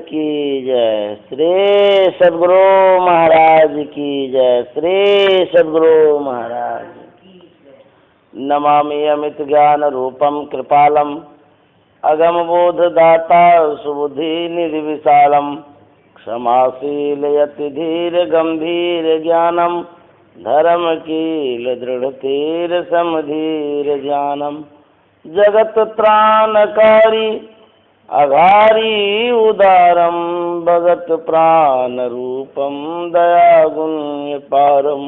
की जय। श्री सद्गुरु महाराज की जय। श्री सद्गुरु महाराज की जय। नमामि अमित ज्ञान रूपम कृपालम अगम बोध दाता सुबुद्धि निधि विशालम क्षमाशील यति धीर गंभीर ज्ञानम धर्म कील दृढ़ तीर समधीर ज्ञानम जगत त्राणकारी अघारी उदारम भगत प्राण रूपम दया गुण्य पारम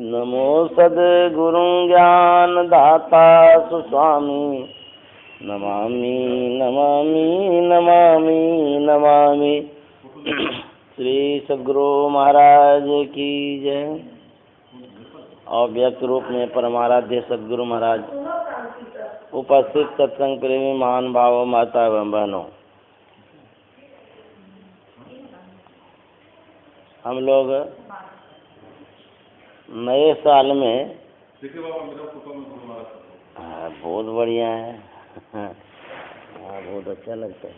नमो सद्गुरु ज्ञान दाता सुस्वामी नमामि नमामि नमामि नमामि। श्री सद्गुरु महाराज की जय। और व्यक्त रूप में परमाराध्य सद्गुरु महाराज, उपस्थित सत्संग प्रेमी महान भाव माता एवं बहनों, हम लोग नए साल में बहुत बढ़िया है। बहुत अच्छा लगता है।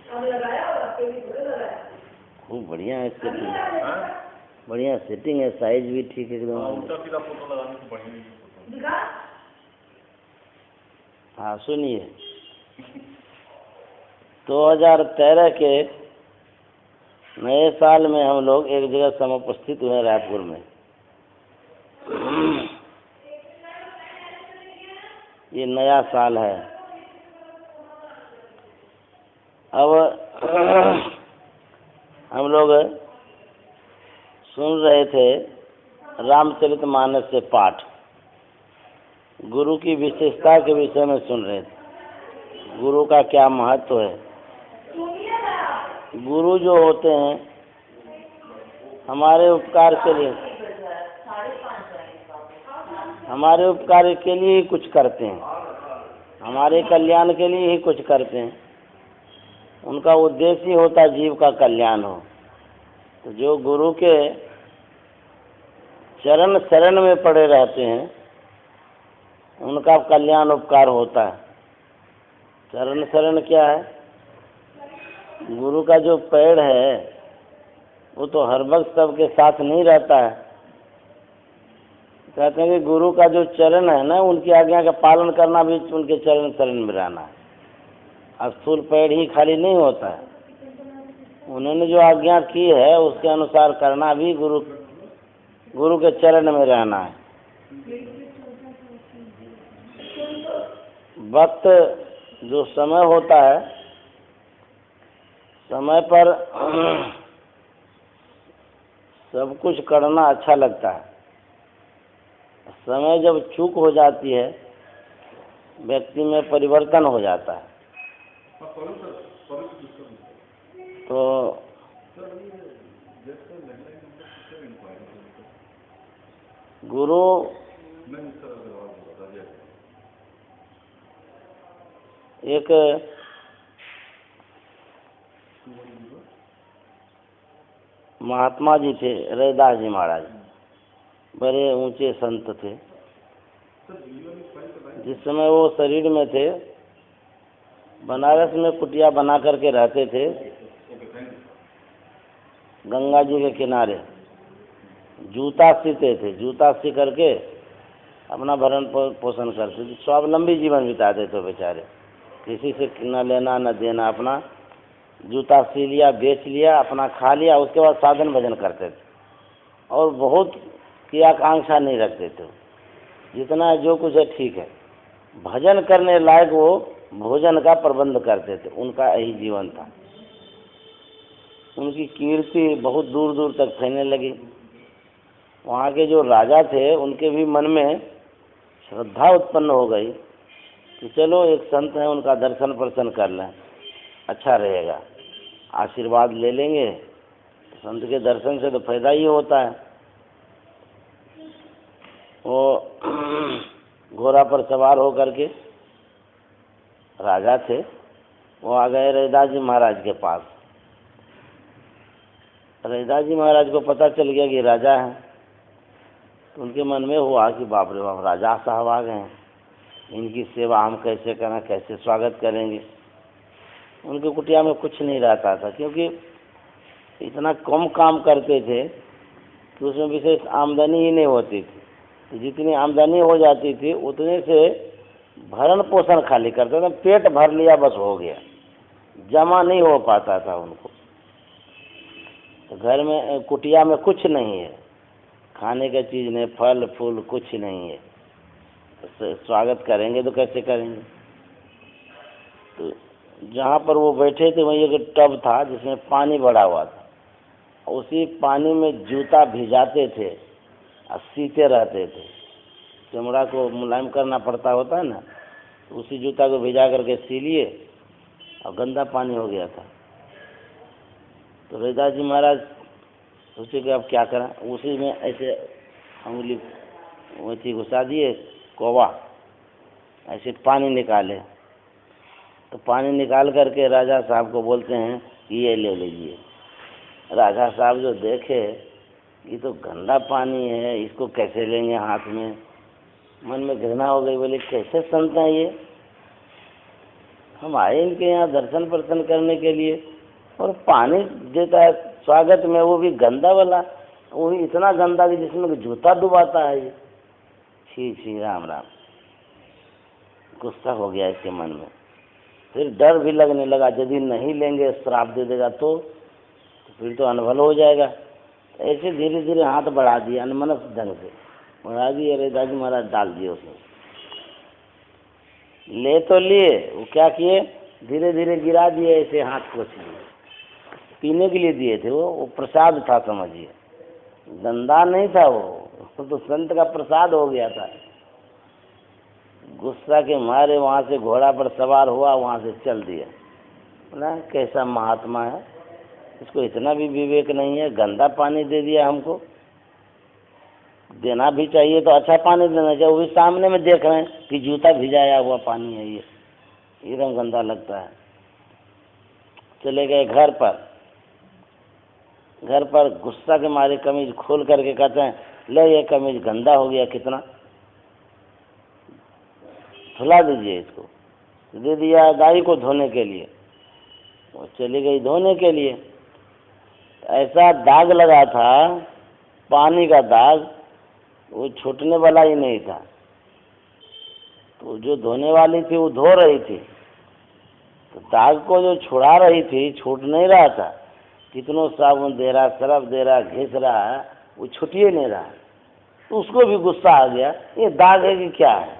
खूब बढ़िया है सेटिंग, बढ़िया सेटिंग है, साइज भी ठीक है एकदम। हाँ सुनिए, 2013 के नए साल में हम लोग एक जगह समुपस्थित हुए रायपुर में। ये नया साल है। अब हम लोग सुन रहे थे रामचरितमानस से पाठ, गुरु की विशेषता के विषय में सुन रहे थे। गुरु का क्या महत्व है। गुरु जो होते हैं हमारे उपकार के लिए, हमारे उपकार के लिए ही कुछ करते हैं, हमारे कल्याण के लिए ही कुछ करते हैं। उनका उद्देश्य ही होता जीव का कल्याण हो। तो जो गुरु के चरण शरण में पड़े रहते हैं उनका कल्याण उपकार होता है। चरण शरण क्या है? गुरु का जो पैर है वो तो हर वक्त सबके साथ नहीं रहता है। कहते हैं कि गुरु का जो चरण है ना, उनकी आज्ञा का पालन करना भी उनके चरण शरण में रहना है। स्थूल पैर ही खाली नहीं होता है, उन्होंने जो आज्ञा की है उसके अनुसार करना भी गुरु के चरण में रहना है। वक्त जो समय होता है, समय पर सब कुछ करना अच्छा लगता है। समय जब चूक हो जाती है व्यक्ति में परिवर्तन हो जाता है। तो गुरु एक महात्मा जी थे, रैदास जी महाराज, बड़े ऊंचे संत थे। जिस समय वो शरीर में थे बनारस में कुटिया बना करके रहते थे, गंगा जी के किनारे जूता सीते थे। जूता सी करके अपना भरण पोषण करते थे, स्वावलंबी जीवन बिताते थे बेचारे। किसी से न लेना न देना, अपना जूता सी लिया, बेच लिया, अपना खा लिया, उसके बाद साधन भजन करते थे। और बहुत की आकांक्षा नहीं रखते थे, जितना जो कुछ है ठीक है। भजन करने लायक वो भोजन का प्रबंध करते थे, उनका यही जीवन था। उनकी कीर्ति बहुत दूर दूर तक फैलने लगी। वहाँ के जो राजा थे उनके भी मन में श्रद्धा उत्पन्न हो गई कि चलो एक संत है, उनका दर्शन प्रसन कर लें, अच्छा रहेगा, आशीर्वाद ले लेंगे। संत के दर्शन से तो फायदा ही होता है। वो घोड़ा पर सवार हो करके राजा थे, वो आ गए रैदास जी महाराज के पास। रैदास जी महाराज को पता चल गया कि राजा है, तो उनके मन में हुआ कि बाप रे बाप, राजा साहब आ गए हैं, इनकी सेवा हम कैसे करें, कैसे स्वागत करेंगे। उनकी कुटिया में कुछ नहीं रहता था, क्योंकि इतना कम काम करते थे कि उसमें विशेष आमदनी ही नहीं होती थी। तो जितनी आमदनी हो जाती थी उतने से भरण पोषण खाली करते थे, पेट भर लिया बस हो गया, जमा नहीं हो पाता था उनको। तो घर में कुटिया में कुछ नहीं है, खाने का चीज़ नहीं, फल फूल कुछ नहीं है, तो स्वागत करेंगे तो कैसे करेंगे। तो जहाँ पर वो बैठे थे वहीं एक टब था जिसमें पानी भरा हुआ था, उसी पानी में जूता भिजाते थे और सीते रहते थे। चमड़ा को मुलायम करना पड़ता होता है ना, तो उसी जूता को भिजा करके सी लिए और गंदा पानी हो गया था। तो रैदास जी महाराज सोचे कि अब क्या करें, उसी में ऐसे उंगली वैसी घुसा दिए, कौवा ऐसे पानी निकाले। तो पानी निकाल करके राजा साहब को बोलते हैं कि ये ले लीजिए। राजा साहब जो देखे ये तो गंदा पानी है, इसको कैसे लेंगे हाथ में, मन में घृणा हो गई। बोले कैसे संत हैं ये, हम आए इनके यहाँ दर्शन प्रदर्शन करने के लिए और पानी देता है स्वागत में, वो भी गंदा वाला, वो भी इतना गंदा कि जिसमें जूता डुबाता है ये। छी छी राम राम, गुस्सा हो गया इसके मन में। फिर डर भी लगने लगा, यदि नहीं लेंगे श्राप दे देगा तो फिर तो अनभल हो जाएगा। ऐसे धीरे धीरे हाथ बढ़ा दिया, अनमनस ढंग से बढ़ा दिए। रैदास जी महाराज डाल दिए उसमें, ले तो लिए, वो क्या किए धीरे धीरे गिरा दिए, ऐसे हाथ पोंछ लिए। पीने के लिए दिए थे, वो प्रसाद था समझिए, गंदा नहीं था वो तो संत का प्रसाद हो गया था। गुस्सा के मारे वहाँ से घोड़ा पर सवार हुआ, वहाँ से चल दिया। ना कैसा महात्मा है, इसको इतना भी विवेक नहीं है, गंदा पानी दे दिया हमको। देना भी चाहिए तो अच्छा पानी देना चाहिए, वो भी सामने में देख रहे हैं कि जूता भिजाया हुआ पानी है, ये एकदम गंदा लगता है। चले गए घर पर। घर पर गुस्सा के मारे कमीज खोल करके कहते हैं ले ये कमीज गंदा हो गया, कितना धुला दीजिए इसको। दे दिया गाय को धोने के लिए, वो चली गई धोने के लिए। ऐसा दाग लगा था पानी का दाग, वो छूटने वाला ही नहीं था। तो जो धोने वाली थी वो धो रही थी, तो दाग को जो छुड़ा रही थी छूट नहीं रहा था। कितनों साबुन दे रहा, सरफ दे रहा, घिस रहा, वो छुटिए नहीं रहा। तो उसको भी गुस्सा आ गया, ये दाग है कि क्या है,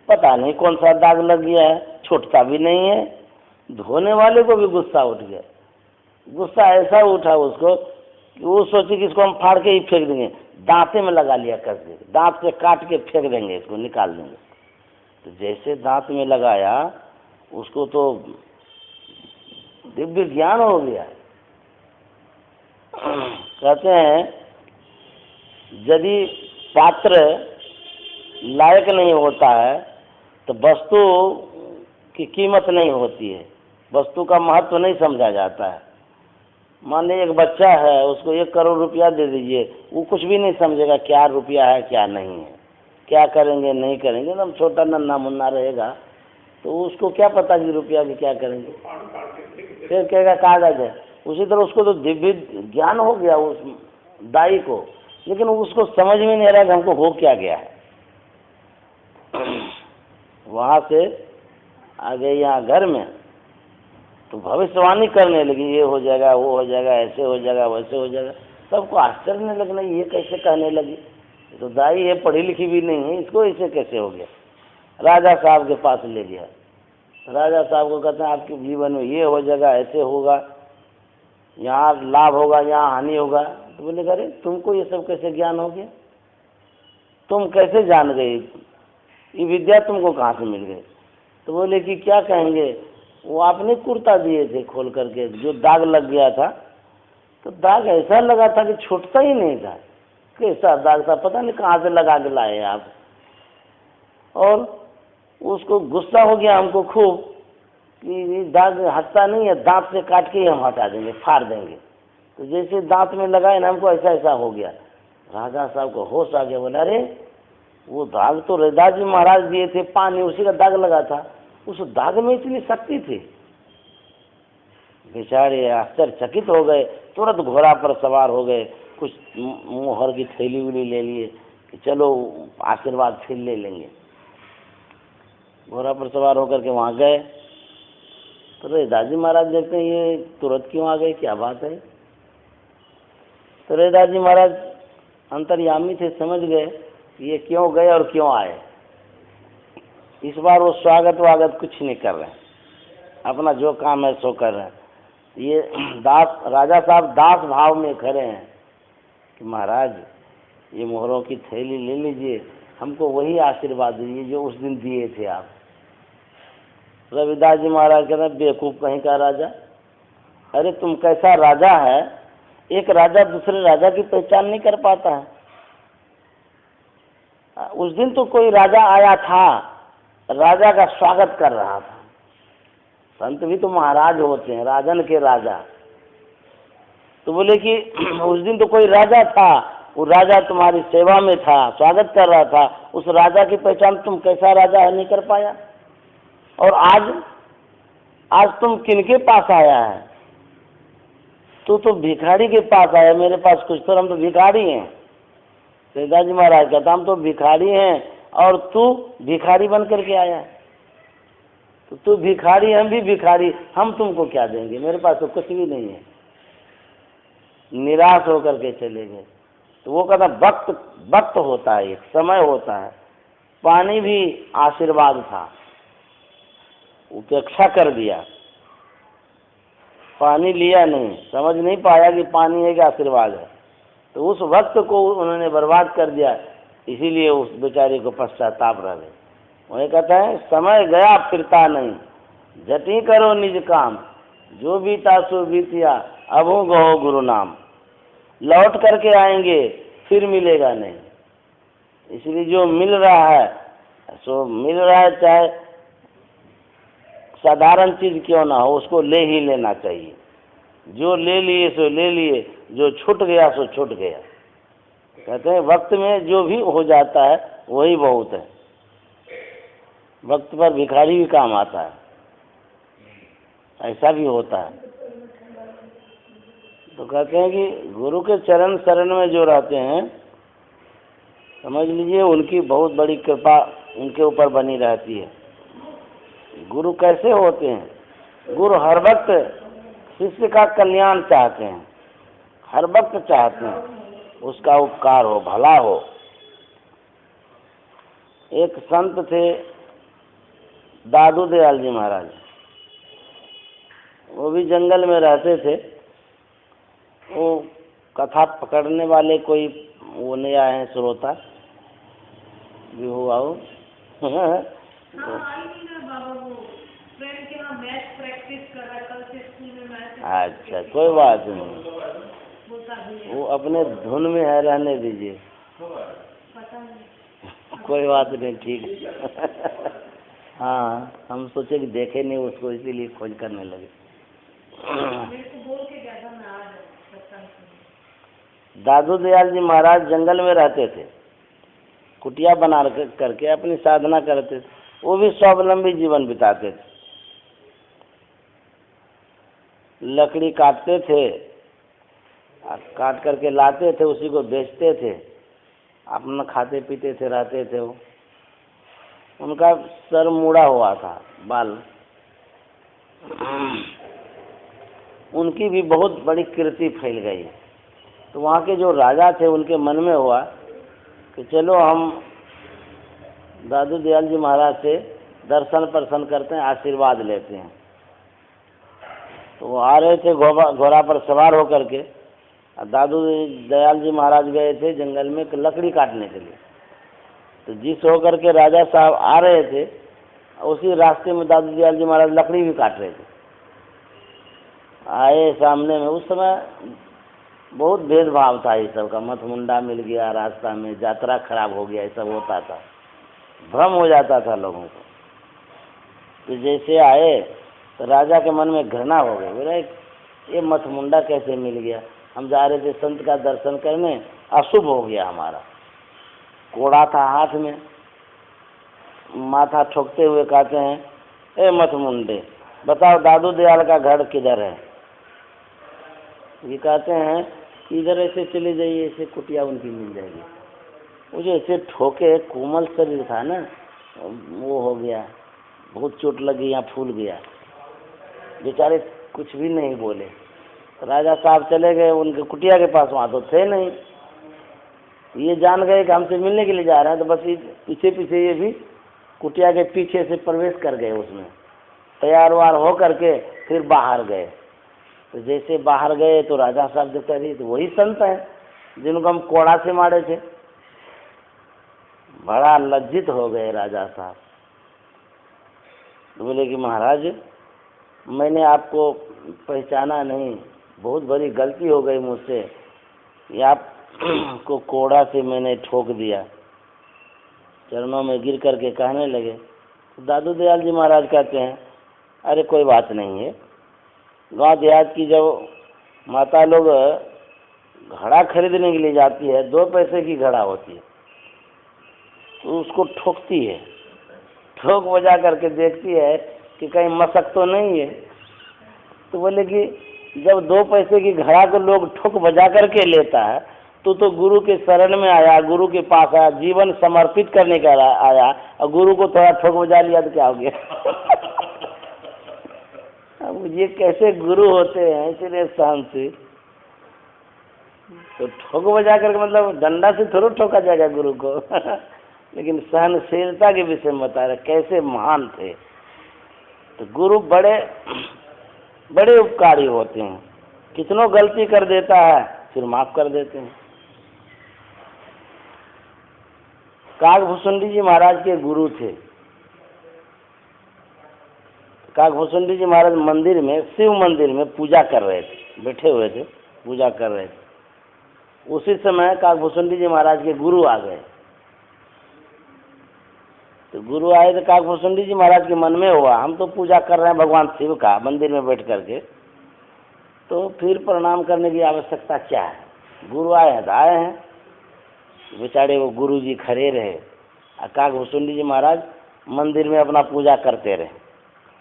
पता नहीं कौन सा दाग लग गया है, छूटता भी नहीं है। धोने वाले को भी गुस्सा उठ गया। गुस्सा ऐसा उठा उसको कि वो सोची कि इसको हम फाड़ के ही फेंक देंगे, दांते में लगा लिया कस दे, दांत से काट के फेंक देंगे, इसको निकाल देंगे। तो जैसे दांत में लगाया उसको तो दिव्य ज्ञान हो गया। कहते हैं यदि पात्र लायक नहीं होता है तो वस्तु की कीमत नहीं होती है, वस्तु का महत्व नहीं समझा जाता है। मान लीजिए एक बच्चा है, उसको 1 करोड़ रुपया दे दीजिए, वो कुछ भी नहीं समझेगा क्या रुपया है क्या नहीं है, क्या करेंगे नहीं करेंगे, एकदम छोटा नन्हा मुन्ना रहेगा, तो उसको क्या पता कि रुपया भी क्या करेंगे, फिर कहेगा कागज है। उसी तरह उसको तो दिव्य ज्ञान हो गया उस दाई को, लेकिन उसको समझ में नहीं आ रहा कि हमको हो क्या गया है। वहाँ से आ गए यहाँ घर में, तो भविष्यवाणी करने लगी, ये हो जाएगा वो हो जाएगा, ऐसे हो जाएगा वैसे हो जाएगा। सबको आश्चर्य नहीं लगना, ये कैसे कहने लगी, तो दाई है पढ़ी लिखी भी नहीं है, इसको ऐसे कैसे हो गया। राजा साहब के पास ले गया। राजा साहब को कहते हैं आपके जीवन में ये हो जाएगा, ऐसे होगा, यहाँ लाभ होगा, यहाँ हानि होगा। तो बोले अरे तुमको ये सब कैसे ज्ञान हो गया, तुम कैसे जान गई, ये विद्या तुमको कहाँ से मिल गई। तो बोले कि क्या कहेंगे, वो आपने कुर्ता दिए थे खोल करके, जो दाग लग गया था, तो दाग ऐसा लगा था कि छूटता ही नहीं था। कैसा दाग था पता नहीं कहाँ से लगा के लाए आप। और उसको गुस्सा हो गया हमको खूब कि ये दाग हटता नहीं है, दांत से काट के ही हम हटा देंगे, फाड़ देंगे। तो जैसे दांत में लगाए ना हमको ऐसा ऐसा हो गया। राजा साहब को होश आ गया, बोला अरे वो दाग तो रैदास जी महाराज दिए थे, पानी उसी का दाग लगा था, उस दाग में इतनी शक्ति थी। बेचारे आश्चर्यचकित हो गए, तुरंत घोड़ा पर सवार हो गए, कुछ मोहर की थैली उली ले लिए कि चलो आशीर्वाद फिर ले लेंगे। घोड़ा पर सवार होकर के वहाँ गए तो रैदास जी महाराज देखते हैं ये तुरंत क्यों आ गए, क्या बात है। तो रैदास जी महाराज अंतर्यामी थे, समझ गए ये क्यों गए और क्यों आए। इस बार वो स्वागत वागत कुछ नहीं कर रहे हैं, अपना जो काम है सो कर रहे हैं। ये दास राजा साहब दास भाव में खड़े हैं कि महाराज ये मोहरों की थैली ले लीजिए, हमको वही आशीर्वाद दीजिए जो उस दिन दिए थे आप। रविदास जी महाराज कहते हैं बेवकूफ़ कहीं का राजा, अरे तुम कैसा राजा है, एक राजा दूसरे राजा की पहचान नहीं कर पाता है। उस दिन तो कोई राजा आया था, राजा का स्वागत कर रहा था। संत भी तो महाराज होते हैं, राजन के राजा। तो बोले कि उस दिन तो कोई राजा था, वो राजा तुम्हारी सेवा में था, स्वागत कर रहा था, उस राजा की पहचान तुम कैसा राजा है नहीं कर पाया। और आज तुम किनके पास आया है, तू तो भिखारी के पास आया, मेरे पास कुछ तो, हम तो भिखारी हैं। रैदास जी महाराज कहता हम तो भिखारी हैं और तू भिखारी बन करके आया है। तो तू भिखारी, हम भी भिखारी, हम तुमको क्या देंगे, मेरे पास तो कुछ भी नहीं है। निराश होकर के चले गए। तो वो कहता वक्त होता है, एक समय होता है। पानी भी आशीर्वाद था, उपेक्षा कर दिया, पानी लिया नहीं, समझ नहीं पाया कि पानी एक आशीर्वाद है, तो उस वक्त को उन्होंने बर्बाद कर दिया। इसीलिए उस बेचारे को पश्चाताप रह गए। वही कहता है समय गया फिरता नहीं, जटी करो निज काम, जो बीता सो बीतिया, अबू गहो गुरु नाम। लौट करके आएंगे फिर मिलेगा नहीं, इसलिए जो मिल रहा है सो मिल रहा है, चाहे साधारण चीज क्यों ना हो, उसको ले ही लेना चाहिए। जो ले लिए सो ले लिए, जो छूट गया सो छूट गया। कहते हैं वक्त में जो भी हो जाता है वही बहुत है, वक्त पर भिखारी भी काम आता है, ऐसा भी होता है। तो कहते हैं कि गुरु के चरण शरण में जो रहते हैं, समझ लीजिए उनकी बहुत बड़ी कृपा उनके ऊपर बनी रहती है। गुरु कैसे होते हैं, गुरु हर वक्त शिष्य का कल्याण चाहते हैं, हर वक्त चाहते हैं उसका उपकार हो, भला हो। एक संत थे दादू दयाल जी महाराज, वो भी जंगल में रहते थे। वो कथा पकड़ने वाले कोई वो नहीं आए हैं, श्रोता भी हुआ हो। अच्छा कोई बात नहीं, वो अपने धुन में है, रहने दीजिए, कोई बात नहीं, ठीक। हाँ हम सोचे कि देखे नहीं उसको, इसीलिए खोज करने लगे। दादू दयाल जी महाराज जंगल में रहते थे, कुटिया बना करके अपनी साधना करते थे। वो भी स्वावलंबी जीवन बिताते थे, लकड़ी काटते थे, काट करके लाते थे, उसी को बेचते थे, अपना खाते पीते थे, रहते थे। वो उनका सर मुड़ा हुआ था, बाल। उनकी भी बहुत बड़ी कीर्ति फैल गई। तो वहाँ के जो राजा थे उनके मन में हुआ कि चलो हम दादू दयाल जी महाराज से दर्शन प्रसन करते हैं, आशीर्वाद लेते हैं। तो वो आ रहे थे घोड़ा पर सवार होकर के, दादू दयाल जी महाराज गए थे जंगल में लकड़ी काटने के लिए। तो जिस होकर के राजा साहब आ रहे थे, उसी रास्ते में दादू दयाल जी महाराज लकड़ी भी काट रहे थे। आए सामने में, उस समय बहुत भेदभाव था ये सब का, मथ मुंडा मिल गया रास्ता में, यात्रा खराब हो गया, ये सब होता था, भ्रम हो जाता था लोगों को। तो जैसे आए तो राजा के मन में घृणा हो गई, बोले ये मथ मुंडा कैसे मिल गया, हम जा रहे थे संत का दर्शन करने, अशुभ हो गया हमारा। कोड़ा था हाथ में, माथा ठोकते हुए कहते हैं ए मथ मुंडे, बताओ दादू दयाल का घर किधर है। ये कहते हैं कि इधर ऐसे चले जाइए, ऐसे कुटिया उनकी मिल जाएगी। वो जो ऐसे ठोके, कोमल शरीर था ना, वो हो गया, बहुत चोट लगी, यहाँ फूल गया। बेचारे कुछ भी नहीं बोले। राजा साहब चले गए उनके कुटिया के पास, वहाँ तो थे नहीं। ये जान गए कि हमसे मिलने के लिए जा रहे हैं, तो बस पीछे पीछे ये भी कुटिया के पीछे से प्रवेश कर गए उसमें, तैयार वार हो करके फिर बाहर गए। तो जैसे बाहर गए तो राजा साहब देखते रही, तो वही संत हैं जिनको हम कोड़ा से मारे थे। बड़ा लज्जित हो गए राजा साहब। तो बोले कि महाराज, मैंने आपको पहचाना नहीं, बहुत बड़ी गलती हो गई मुझसे, ये आपको कोड़ा से मैंने ठोक दिया। चरणों में गिर करके कहने लगे। तो दादू दयाल जी महाराज कहते हैं, अरे कोई बात नहीं है, गांव देहात की जब माता लोग घड़ा खरीदने के लिए जाती है, 2 पैसे की घड़ा होती है, तो उसको ठोकती है, ठोक बजा करके देखती है कि कहीं मसक तो नहीं है। तो बोले कि जब 2 पैसे की घड़ा को लोग ठोक बजा करके लेता है, तो गुरु के शरण में आया, गुरु के पास आया, जीवन समर्पित करने का आया, और गुरु को थोड़ा ठोक बजा लिया तो क्या हो गया? अब ये कैसे गुरु होते हैं इतने शांति। तो ठोक बजा करके मतलब डंडा से थोड़ा ठोका जाएगा गुरु को। लेकिन सहनशीलता के विषय में बता रहे कैसे महान थे। तो गुरु बड़े बड़े उपकारी होते हैं, कितनों गलती कर देता है फिर माफ कर देते हैं। काकभूषुंडी जी महाराज के गुरु थे। काकभूषुंडी जी महाराज मंदिर में, शिव मंदिर में पूजा कर रहे थे, बैठे हुए थे, पूजा कर रहे थे। उसी समय काकभूषुंडी जी महाराज के गुरु आ गए। तो गुरु आए तो काकभूषुंडी जी महाराज के मन में हुआ, हम तो पूजा कर रहे हैं भगवान शिव का मंदिर में बैठ करके, तो फिर प्रणाम करने की आवश्यकता क्या है? गुरु आए हैं तो आए हैं। बेचारे वो गुरु जी खड़े रहे, काकभूषुंडी जी महाराज मंदिर में अपना पूजा करते रहे।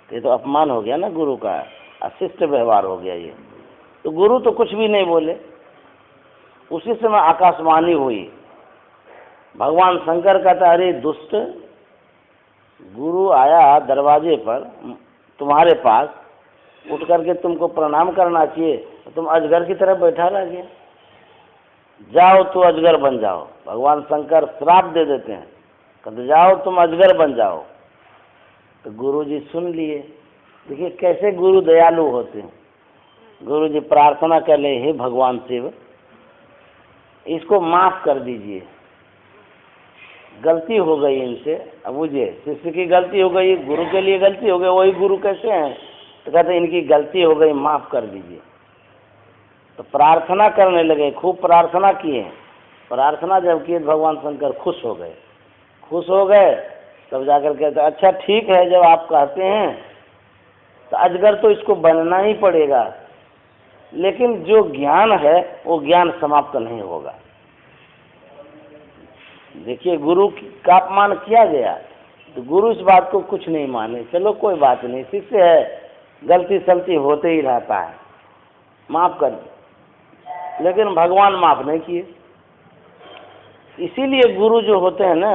तो ये तो अपमान हो गया ना गुरु का, अशिष्ट व्यवहार हो गया ये। तो गुरु तो कुछ भी नहीं बोले। उसी समय आकाशवाणी हुई, भगवान शंकर कहता, अरे दुष्ट, गुरु आया दरवाजे पर तुम्हारे पास, उठ करके तुमको प्रणाम करना चाहिए, तुम अजगर की तरह बैठा रह गए। जाओ तो अजगर बन जाओ। भगवान शंकर श्राप दे देते हैं, कहते जाओ तुम अजगर बन जाओ। तो गुरु जी सुन लिए। देखिए कैसे गुरु दयालु होते हैं। गुरु जी प्रार्थना कर ले, हे भगवान शिव, इसको माफ कर दीजिए, गलती हो गई इनसे। अब मुझे शिष्य की गलती हो गई, गुरु के लिए गलती हो गई, वही गुरु कैसे हैं? तो कहते इनकी गलती हो गई, माफ कर दीजिए। तो प्रार्थना करने लगे, खूब प्रार्थना किए। प्रार्थना जब किए भगवान शंकर खुश हो गए। खुश हो गए तब जाकर कहते, अच्छा ठीक है, जब आप कहते हैं तो अजगर तो इसको बनना ही पड़ेगा, लेकिन जो ज्ञान है वो ज्ञान समाप्त नहीं होगा। देखिए गुरु का अपमान किया गया, तो गुरु इस बात को कुछ नहीं माने। चलो कोई बात नहीं, शिष्य है, गलती सलती होते ही रहता है, माफ कर दे। लेकिन भगवान माफ नहीं किए। इसीलिए गुरु जो होते हैं ना,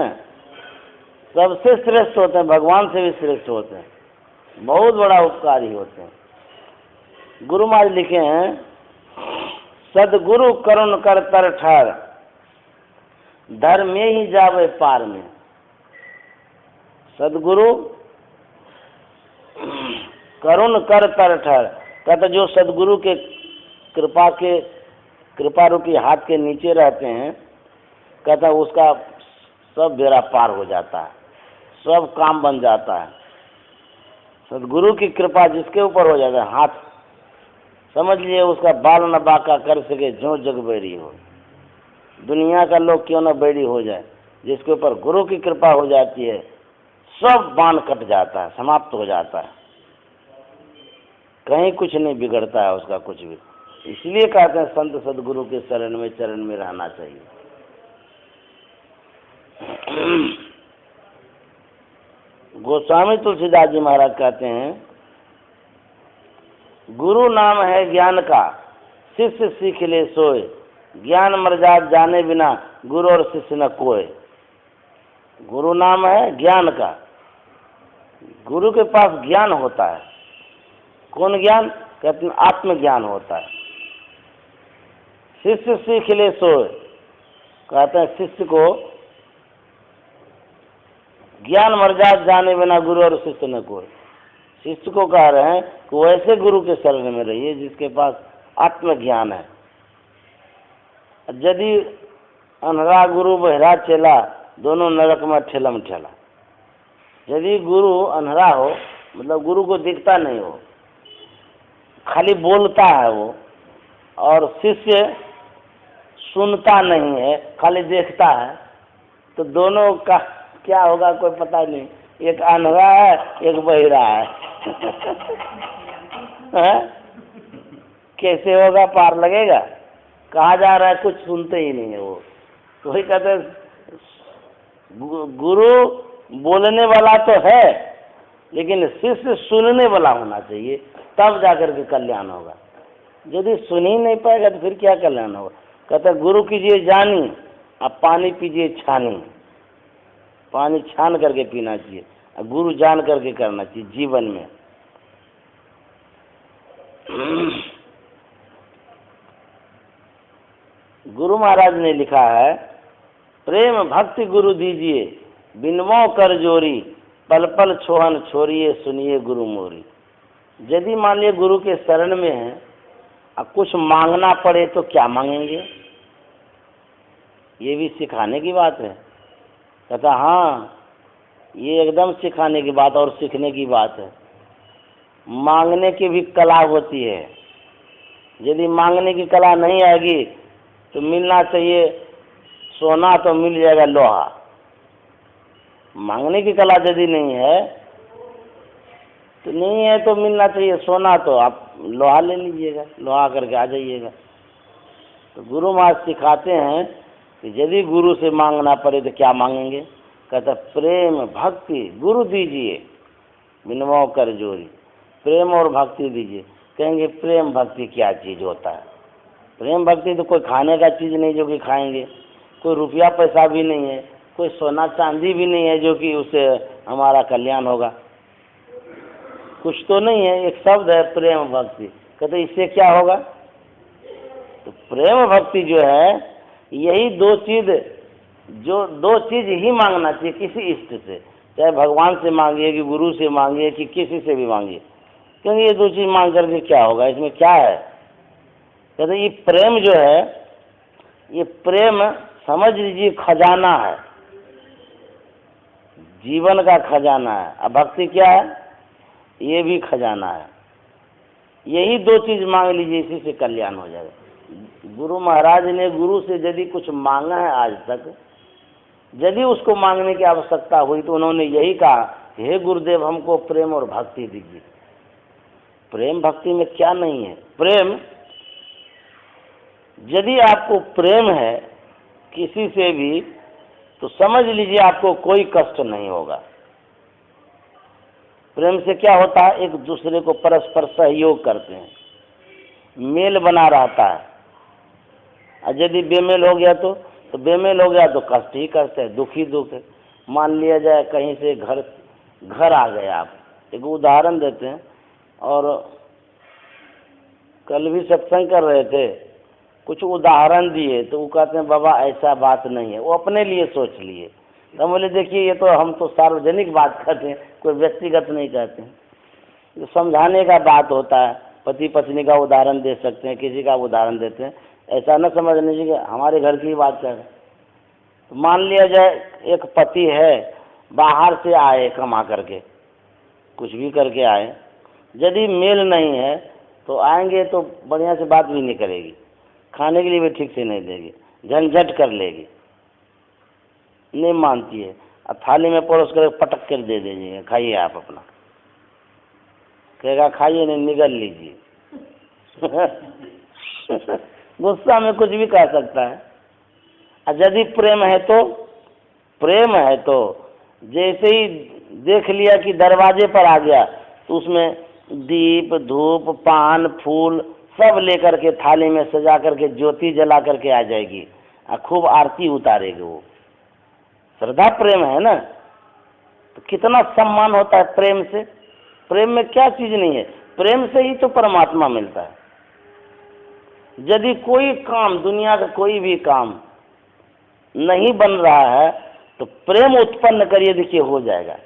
सबसे श्रेष्ठ होते हैं, भगवान से भी श्रेष्ठ होते हैं, बहुत बड़ा उपकारी होते हैं। गुरु महाराज लिखे हैं, सदगुरु करुण कर तर ठहर, धर्म में ही जावे पार में। सदगुरु करुण कर तर ठहर, कहते जो सदगुरु के कृपा रूपी हाथ के नीचे रहते हैं, कहता उसका सब बेड़ा पार हो जाता है, सब काम बन जाता है। सदगुरु की कृपा जिसके ऊपर हो जाता है, हाथ समझ लिए उसका बाल न बाका कर सके जो जग बैरी हो। दुनिया का लोग क्यों न बैरी हो जाए, जिसके ऊपर गुरु की कृपा हो जाती है, सब बाण कट जाता है, समाप्त हो जाता है, कहीं कुछ नहीं बिगड़ता है उसका कुछ भी। इसलिए कहते हैं संत सदगुरु के चरण में रहना चाहिए। गोस्वामी तुलसीदास जी महाराज कहते हैं, गुरु नाम है ज्ञान का, शिष्य सीख ले सोए, ज्ञान मर्याद जाने बिना गुरु और शिष्य न कोय। गुरु नाम है ज्ञान का, गुरु के पास ज्ञान होता है। कौन ज्ञान? कहते हैं आत्मज्ञान होता है। शिष्य सीख ले सोए, कहते हैं शिष्य को ज्ञान मर्यादा जाने बिना गुरु और शिष्य न कोई। शिष्य को कह रहे हैं कि वैसे गुरु के शरण में रहिए जिसके पास आत्मज्ञान है। यदि अनहरा गुरु बहरा चेला, दोनों नरक में ठेलम ठेला। यदि गुरु अनहरा हो, मतलब गुरु को दिखता नहीं हो, खाली बोलता है वो, और शिष्य सुनता नहीं है, खाली देखता है, तो दोनों का क्या होगा कोई पता नहीं। एक अनहरा है, एक बहिरा है। कैसे होगा? पार लगेगा? कहा जा रहा है कुछ सुनते ही नहीं है वो। तो वही कहते हैं गुरु बोलने वाला तो है, लेकिन शिष्य सुनने वाला होना चाहिए, तब जाकर के कल्याण होगा। यदि सुन ही नहीं पाएगा तो फिर क्या कल्याण होगा? कहते गुरु कीजिए जानी, अब पानी पीजिए छानी। पानी छान करके पीना चाहिए, और गुरु जान करके करना चाहिए जीवन में। गुरु महाराज ने लिखा है, प्रेम भक्ति गुरु दीजिए, बिनमो कर जोरी, पल पल छोहन छोड़िए, सुनिए गुरु मोरी। यदि मान लिया गुरु के शरण में है, अब कुछ मांगना पड़े तो क्या मांगेंगे? ये भी सिखाने की बात है। कहता हाँ, ये एकदम सिखाने की बात और सीखने की बात है। मांगने की भी कला होती है। यदि मांगने की कला नहीं आएगी तो मिलना चाहिए सोना तो मिल जाएगा लोहा। मांगने की कला यदि नहीं है तो नहीं है, तो मिलना चाहिए सोना, तो आप लोहा ले लीजिएगा, लोहा करके आ जाइएगा। तो गुरु महाराज सिखाते हैं कि यदि गुरु से मांगना पड़े तो क्या मांगेंगे? कहता प्रेम भक्ति गुरु दीजिए, बिनमो कर जोरी। प्रेम और भक्ति दीजिए। कहेंगे प्रेम भक्ति क्या चीज़ होता है? प्रेम भक्ति तो कोई खाने का चीज़ नहीं जो कि खाएंगे, कोई रुपया पैसा भी नहीं है, कोई सोना चांदी भी नहीं है जो कि उससे हमारा कल्याण होगा। कुछ तो नहीं है, एक शब्द है प्रेम भक्ति। कहते इससे क्या होगा? तो प्रेम भक्ति जो है, यही दो चीज़ ही मांगना चाहिए किसी इष्ट से, चाहे भगवान से मांगिए कि गुरु से मांगिए कि किसी से भी मांगिए। क्योंकि ये दो चीज़ मांग करके क्या होगा? इसमें क्या है? कहते ये प्रेम जो है, ये प्रेम समझ लीजिए खजाना है, जीवन का खजाना है। अब भक्ति क्या है? ये भी खजाना है। यही दो चीज़ मांग लीजिए, इसी से कल्याण हो जाएगा। गुरु महाराज ने गुरु से यदि कुछ मांगा है आज तक, यदि उसको मांगने की आवश्यकता हुई तो उन्होंने यही कहा, हे गुरुदेव हमको प्रेम और भक्ति दीजिए। प्रेम भक्ति में क्या नहीं है? प्रेम, यदि आपको प्रेम है किसी से भी तो समझ लीजिए आपको कोई कष्ट नहीं होगा। प्रेम से क्या होता है? एक दूसरे को परस्पर सहयोग करते हैं, मेल बना रहता है। और यदि बेमेल हो गया तो बेमेल हो गया तो कष्ट ही करते हैं, दुख ही दुख है। मान लिया जाए कहीं से घर आ गए आप, एक उदाहरण देते हैं, और कल भी सत्संग कर रहे थे, कुछ उदाहरण दिए तो वो कहते हैं बाबा ऐसा बात नहीं है, वो अपने लिए सोच लिए। तो बोले देखिए ये तो हम तो सार्वजनिक बात करते हैं, कोई व्यक्तिगत नहीं कहते हैं। तो समझाने का बात होता है, पति पत्नी का उदाहरण दे सकते हैं, किसी का उदाहरण देते हैं, ऐसा न समझ लीजिए कि हमारे घर की बात कर रहे हैं। तो मान लिया जाए एक पति है, बाहर से आए कमा करके, कुछ भी करके आए, यदि मेल नहीं है तो आएंगे तो बढ़िया से बात भी नहीं करेगी, खाने के लिए भी ठीक से नहीं देगी, झंझट कर लेगी, नहीं मानती है। अब थाली में परोस कर पटक कर दे दीजिए, खाइए आप अपना, कहेगा खाइए नहीं निगल लीजिए। गुस्सा में कुछ भी कह सकता है। और यदि प्रेम है तो जैसे ही देख लिया कि दरवाजे पर आ गया तो उसमें दीप धूप पान फूल सब लेकर के थाली में सजा करके ज्योति जला करके आ जाएगी और खूब आरती उतारेगी। वो श्रद्धा प्रेम है ना, तो कितना सम्मान होता है प्रेम से। प्रेम में क्या चीज नहीं है, प्रेम से ही तो परमात्मा मिलता है। यदि कोई काम, दुनिया का कोई भी काम नहीं बन रहा है तो प्रेम उत्पन्न करिए, देखिए हो जाएगा।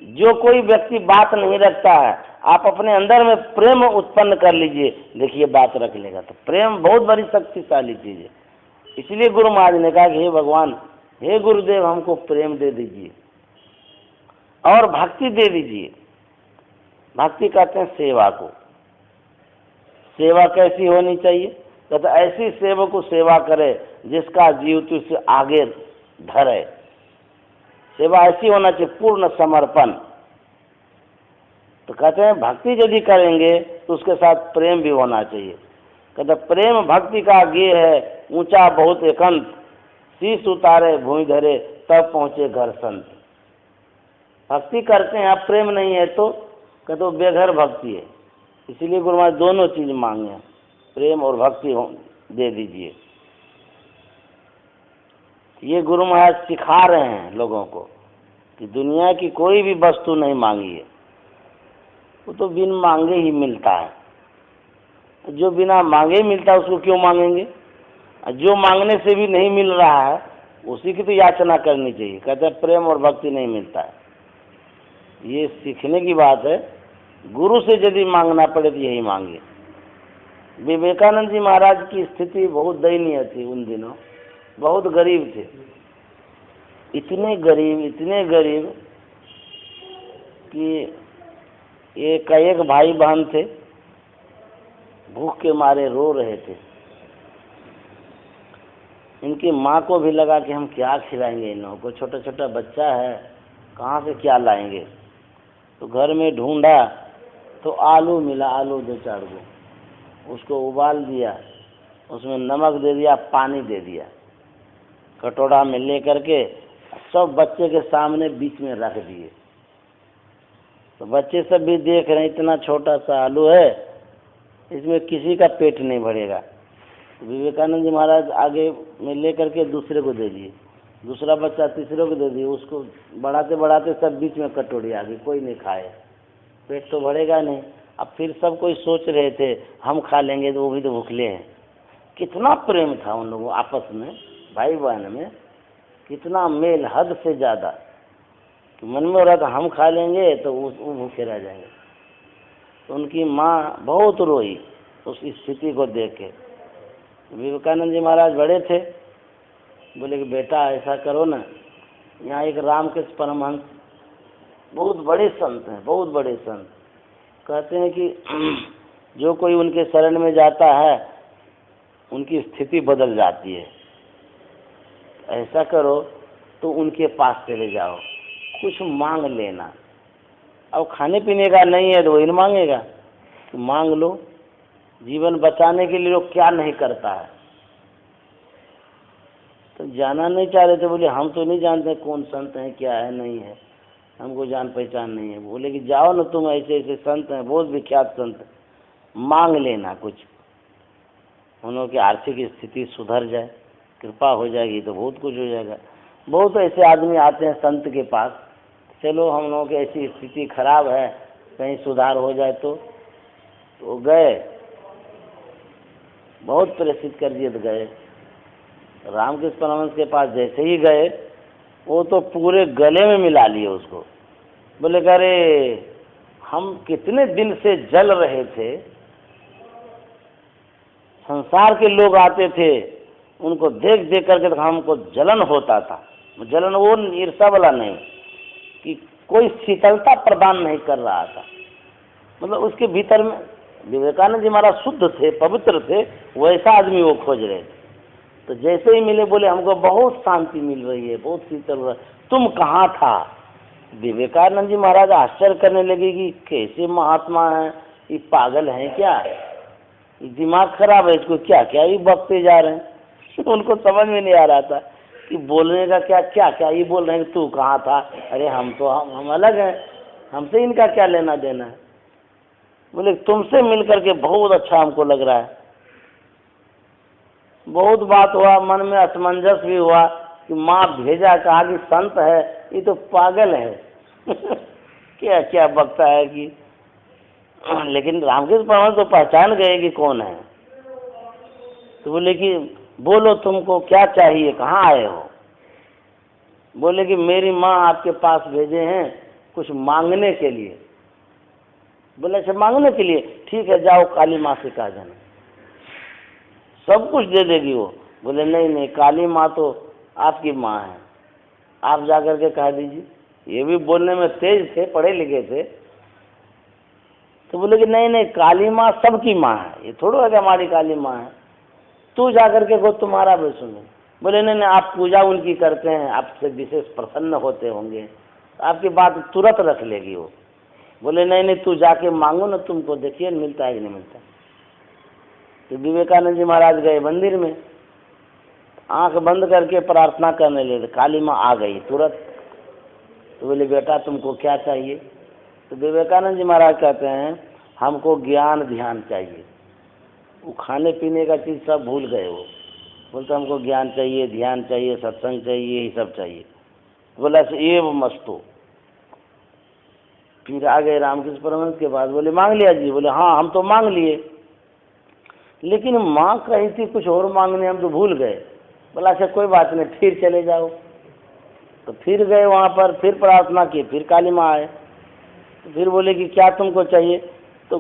जो कोई व्यक्ति बात नहीं रखता है, आप अपने अंदर में प्रेम उत्पन्न कर लीजिए, देखिए बात रख लेगा। तो प्रेम बहुत बड़ी शक्तिशाली चीज है। इसलिए गुरु महाराज ने कहा कि हे भगवान, हे गुरुदेव, हमको प्रेम दे दीजिए और भक्ति दे दीजिए। भक्ति कहते हैं सेवा को। सेवा कैसी होनी चाहिए? कहते ऐसी सेवा को सेवा करे जिसका जीव तुझसे आगे धरे। सेवा ऐसी होना चाहिए, पूर्ण समर्पण। तो कहते हैं भक्ति यदि करेंगे तो उसके साथ प्रेम भी होना चाहिए। कहते प्रेम भक्ति का गेय है, ऊंचा बहुत एकांत, शीश उतारे भूमि धरे तब पहुंचे घर संत। भक्ति करते हैं आप, प्रेम नहीं है तो कहते बेघर भक्ति है। इसीलिए गुरु महाराज दोनों चीज मांगे, प्रेम और भक्ति दे दीजिए। ये गुरु महाराज सिखा रहे हैं लोगों को कि दुनिया की कोई भी वस्तु नहीं मांगिए, वो तो बिन मांगे ही मिलता है। जो बिना मांगे मिलता है उसको क्यों मांगेंगे? जो मांगने से भी नहीं मिल रहा है उसी की तो याचना करनी चाहिए। कहते हैं प्रेम और भक्ति नहीं मिलता है। ये सीखने की बात है। गुरु से यदि मांगना पड़े तो यही मांगे। विवेकानंद जी महाराज की स्थिति बहुत दयनीय थी उन दिनों, बहुत गरीब थे। इतने गरीब कि एक भाई बहन थे, भूख के मारे रो रहे थे। इनकी माँ को भी लगा कि हम क्या खिलाएंगे इन लोगों को, छोटा छोटा बच्चा है, कहाँ से क्या लाएंगे। तो घर में ढूंढा तो आलू मिला, आलू 2-4 गो, उसको उबाल दिया, उसमें नमक दे दिया, पानी दे दिया, कटोरा में ले करके सब बच्चे के सामने बीच में रख दिए। तो बच्चे सब भी देख रहे हैं, इतना छोटा सा आलू है, इसमें किसी का पेट नहीं भरेगा। तो विवेकानंद जी महाराज आगे में ले करके दूसरे को दे दिए, दूसरा बच्चा तीसरे को दे दिए। उसको बढ़ाते बढ़ाते सब बीच में कटोरी आ गई, कोई नहीं खाए, पेट तो भरेगा नहीं। अब फिर सब कोई सोच रहे थे हम खा लेंगे तो वो भी तो भूखले हैं। कितना प्रेम था उन लोगों आपस में, भाई बहन में, कितना मेल, हद से ज़्यादा। तो मन में हो रहा था हम खा लेंगे तो वो भूखे रह जाएंगे। तो उनकी माँ बहुत रोई उस स्थिति को देख के। विवेकानंद जी महाराज बड़े थे, बोले कि बेटा ऐसा करो ना, यहाँ एक रामकृष्ण परमहंस बहुत बड़े संत हैं, बहुत बड़े संत, कहते हैं कि जो कोई उनके शरण में जाता है उनकी स्थिति बदल जाती है। ऐसा करो तो उनके पास चले जाओ, कुछ मांग लेना। अब खाने पीने का नहीं है तो वही मांगेगा, तो मांग लो। जीवन बचाने के लिए लोग क्या नहीं करता है। तो जाना नहीं चाह रहे थे, बोले हम तो नहीं जानते कौन संत हैं, क्या है नहीं है, हमको जान पहचान नहीं है। बोले कि जाओ ना, तुम ऐसे ऐसे संत हैं, बहुत विख्यात संत, मांग लेना कुछ, उन लोगों की आर्थिक स्थिति सुधर जाए, कृपा हो जाएगी तो बहुत कुछ हो जाएगा। बहुत ऐसे आदमी आते हैं संत के पास, चलो हम लोगों की ऐसी स्थिति खराब है, कहीं सुधार हो जाए तो गए, बहुत प्रेषित कर दिए तो गए। रामकृष्ण परमहंस के पास जैसे ही गए, वो तो पूरे गले में मिला लिए उसको। बोले अरे हम कितने दिन से जल रहे थे, संसार के लोग आते थे, उनको देख देख करके तो हमको जलन होता था। जलन वो ईर्ष्या वाला नहीं, कि कोई शीतलता प्रदान नहीं कर रहा था। मतलब उसके भीतर में विवेकानंद जी महाराज शुद्ध थे, पवित्र थे, वैसा आदमी वो खोज रहे थे। तो जैसे ही मिले बोले हमको बहुत शांति मिल रही है, बहुत शीतल हो रहा है, तुम कहाँ था? विवेकानंद जी महाराज आश्चर्य करने लगे कि कैसे महात्मा हैं, ये पागल हैं क्या, दिमाग खराब है इसको, क्या क्या ये बकते जा रहे हैं। उनको समझ में नहीं आ रहा था कि बोलने का क्या क्या क्या ये बोल रहे हैं, तू कहाँ था? अरे हम अलग हैं, हमसे इनका क्या लेना देना है। बोले तुमसे मिल करके बहुत अच्छा हमको लग रहा है। बहुत बात हुआ, मन में असमंजस भी हुआ कि माँ भेजा, कहा कि संत है, ये तो पागल है क्या क्या बकता है कि लेकिन रामकृष्ण परमहंस तो पहचान गए कि कौन है। तो बोले कि बोलो तुमको क्या चाहिए, कहाँ आए हो। बोले कि मेरी माँ आपके पास भेजे हैं कुछ मांगने के लिए। बोले अच्छा मांगने के लिए, ठीक है जाओ काली माँ से कह देना, सब कुछ दे देगी वो। बोले नहीं नहीं, काली माँ तो आपकी माँ है, आप जा कर के कह दीजिए। ये भी बोलने में तेज थे, पढ़े लिखे थे। तो बोले कि नहीं नहीं, काली माँ सबकी माँ है, ये थोड़ा है कि हमारी काली माँ है, तू जा कर के वो तुम्हारा भी सुने। बोले नहीं नहीं, आप पूजा उनकी करते हैं, आपसे विशेष प्रसन्न होते होंगे, आपकी बात तुरंत रख लेगी वो। बोले नहीं नहीं, तू जाके मांगो ना, तुमको देखिए मिलता है कि नहीं मिलता। तो विवेकानंद जी महाराज गए मंदिर में, आंख बंद करके प्रार्थना करने लगे, काली माँ आ गई तुरंत। तो बोले बेटा तुमको क्या चाहिए। तो विवेकानंद जी महाराज कहते हैं हमको ज्ञान ध्यान चाहिए। वो खाने पीने का चीज़ सब भूल गए, वो बोलते हमको ज्ञान चाहिए, ध्यान चाहिए, सत्संग चाहिए, यही सब चाहिए। बोला ये वो मस्तो। फिर आ गए रामकृष्ण परमहंस के पास, बोले मांग लिया जी। बोले हाँ हम तो मांग लिए, लेकिन माँ कही थी कुछ और मांगने, हम तो भूल गए। बोला अच्छा कोई बात नहीं, फिर चले जाओ। तो फिर गए वहाँ पर, फिर प्रार्थना की, फिर काली माँ आए। तो फिर बोले कि क्या तुमको चाहिए। तो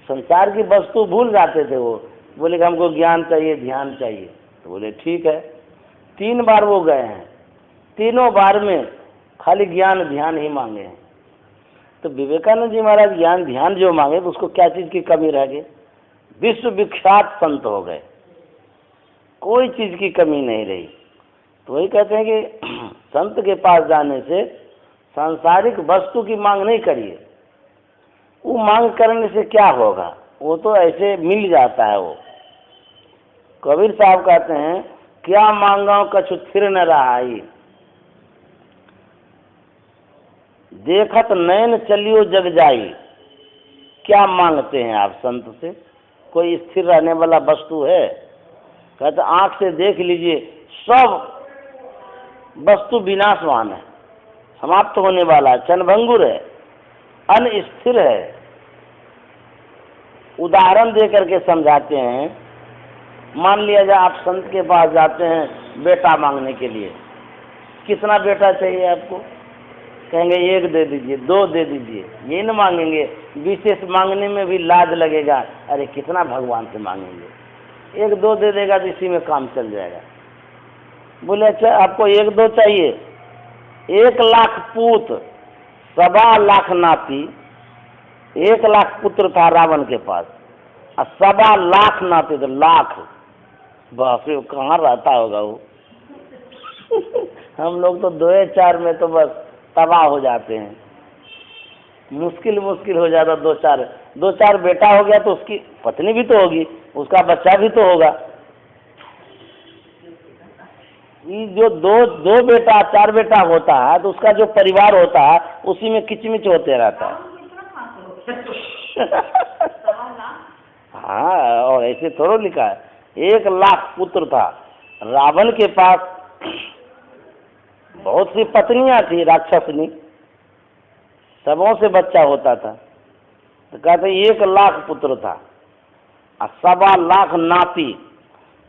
संसार की वस्तु भूल जाते थे वो। बोले कि हमको ज्ञान चाहिए, ध्यान चाहिए। तो बोले ठीक है। 3 बार वो गए हैं, तीनों बार में खाली ज्ञान ध्यान ही मांगे हैं। तो विवेकानंद जी महाराज ज्ञान ध्यान जो मांगे तो उसको क्या चीज़ की कमी रह गई। विश्व विख्यात संत हो गए, कोई चीज़ की कमी नहीं रही। तो वही कहते हैं कि संत के पास जाने से सांसारिक वस्तु की मांग नहीं करिए। वो मांग करने से क्या होगा, वो तो ऐसे मिल जाता है। वो कबीर साहब कहते हैं क्या मांगाओ कछु थिर न रहाई, देखत नैन चलियो जग जाई। क्या मांगते हैं आप संत से, कोई स्थिर रहने वाला वस्तु है। कहते आंख से देख लीजिए, सब वस्तु विनाशवान है, समाप्त होने वाला है, क्षणभंगुर है, अनस्थिर है। उदाहरण दे करके समझाते हैं। मान लिया जाए आप संत के पास जाते हैं बेटा मांगने के लिए, कितना बेटा चाहिए आपको, कहेंगे 1 दे दीजिए, 2 दे दीजिए, ये न मांगेंगे। विशेष मांगने में भी लाज लगेगा, अरे कितना भगवान से मांगेंगे, 1-2 दे देगा तो इसी में काम चल जाएगा। बोले अच्छा आपको 1-2 चाहिए, 1 लाख पूत 1.25 लाख नाती, 1 लाख पुत्र था रावण के पास और 1.25 लाख नाती, तो लाख, बाप रे कहाँ रहता होगा वो हम लोग तो 2-4 में तो बस तबाह हो जाते हैं। मुश्किल हो जाता, 2-4 बेटा हो गया तो उसकी पत्नी भी तो होगी, उसका बच्चा भी तो होगा। ये जो 2 बेटा 4 बेटा होता है तो उसका जो परिवार होता है उसी में किचमिच होते रहता है हाँ, और ऐसे थोड़ा लिखा है 1 लाख पुत्र था रावण के पास। बहुत सी पत्नियां थी राक्षसनी, सबों से बच्चा होता था। तो कहते 1 लाख पुत्र था और 1.25 लाख नाती।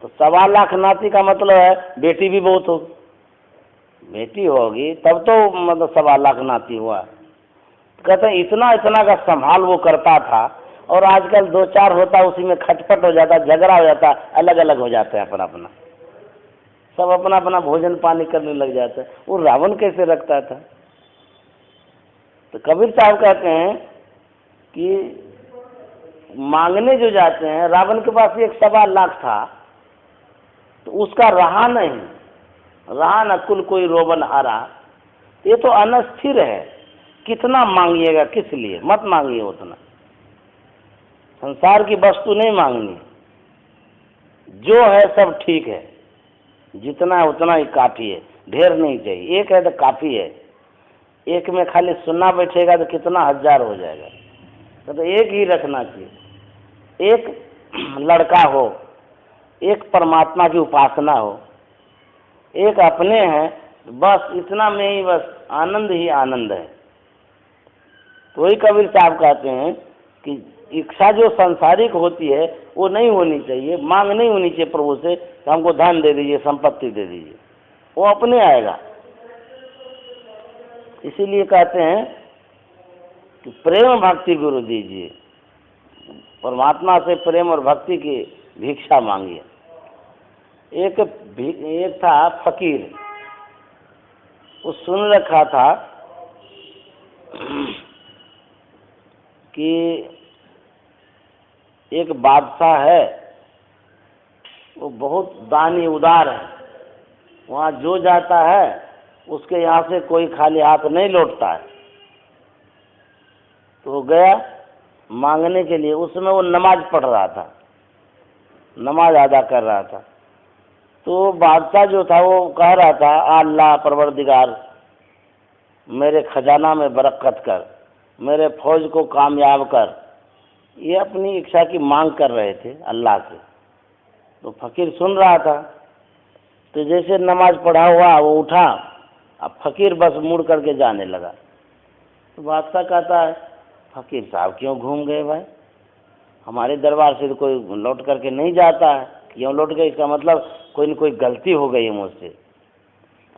तो 1.25 लाख नाती का मतलब है बेटी भी बहुत होगी, बेटी होगी तब तो मतलब 1.25 लाख नाती हुआ। तो कहते हैं इतना इतना का संभाल वो करता था। और आजकल 2-4 होता उसी में खटपट हो जाता, झगड़ा हो जाता, अलग अलग हो जाते हैं अपना अपना, सब अपना अपना भोजन पानी करने लग जाता है। वो रावण कैसे रखता था। तो कबीर साहब कहते हैं कि मांगने जो जाते हैं, रावण के पास 1.25 लाख था तो उसका रहा नहीं, रहा न कुल कोई रोबन हारा। ये तो अनस्थिर है, कितना मांगिएगा, किस लिए, मत मांगिए उतना। संसार की वस्तु नहीं मांगनी, जो है सब ठीक है, जितना है उतना ही काफ़ी है, ढेर नहीं चाहिए। 1 है तो काफ़ी है, 1 में खाली सुनना बैठेगा तो कितना 1000 हो जाएगा। तो एक ही रखना चाहिए, एक लड़का हो, एक परमात्मा की उपासना हो, एक अपने हैं, बस इतना में ही बस आनंद ही आनंद है। तो वही कबीर साहब कहते हैं कि इच्छा जो सांसारिक होती है वो नहीं होनी चाहिए, मांग नहीं होनी चाहिए प्रभु से कि हमको धन दे दीजिए, संपत्ति दे दीजिए, वो अपने आएगा। इसीलिए कहते हैं कि प्रेम भक्ति गुरु दीजिए, परमात्मा से प्रेम और भक्ति की भिक्षा मांगिए। एक था फकीर, वो सुन रखा था कि एक बादशाह है, वो बहुत दानी उदार है, वहाँ जो जाता है उसके यहाँ से कोई खाली हाथ नहीं लौटता है। तो वो गया मांगने के लिए, उसमें वो नमाज पढ़ रहा था, नमाज अदा कर रहा था। तो बादशाह जो था वो कह रहा था, अल्लाह परवरदिगार मेरे खजाना में बरकत कर, मेरे फौज को कामयाब कर, ये अपनी इच्छा की मांग कर रहे थे अल्लाह से। तो फकीर सुन रहा था। तो जैसे नमाज पढ़ा हुआ वो उठा, अब फकीर बस मुड़ करके जाने लगा। तो बादशाह कहता है, फकीर साहब क्यों घूम गए भाई, हमारे दरबार से तो कोई लौट करके नहीं जाता है, क्यों लौट गए? इसका मतलब कोई न कोई गलती हो गई है मुझसे।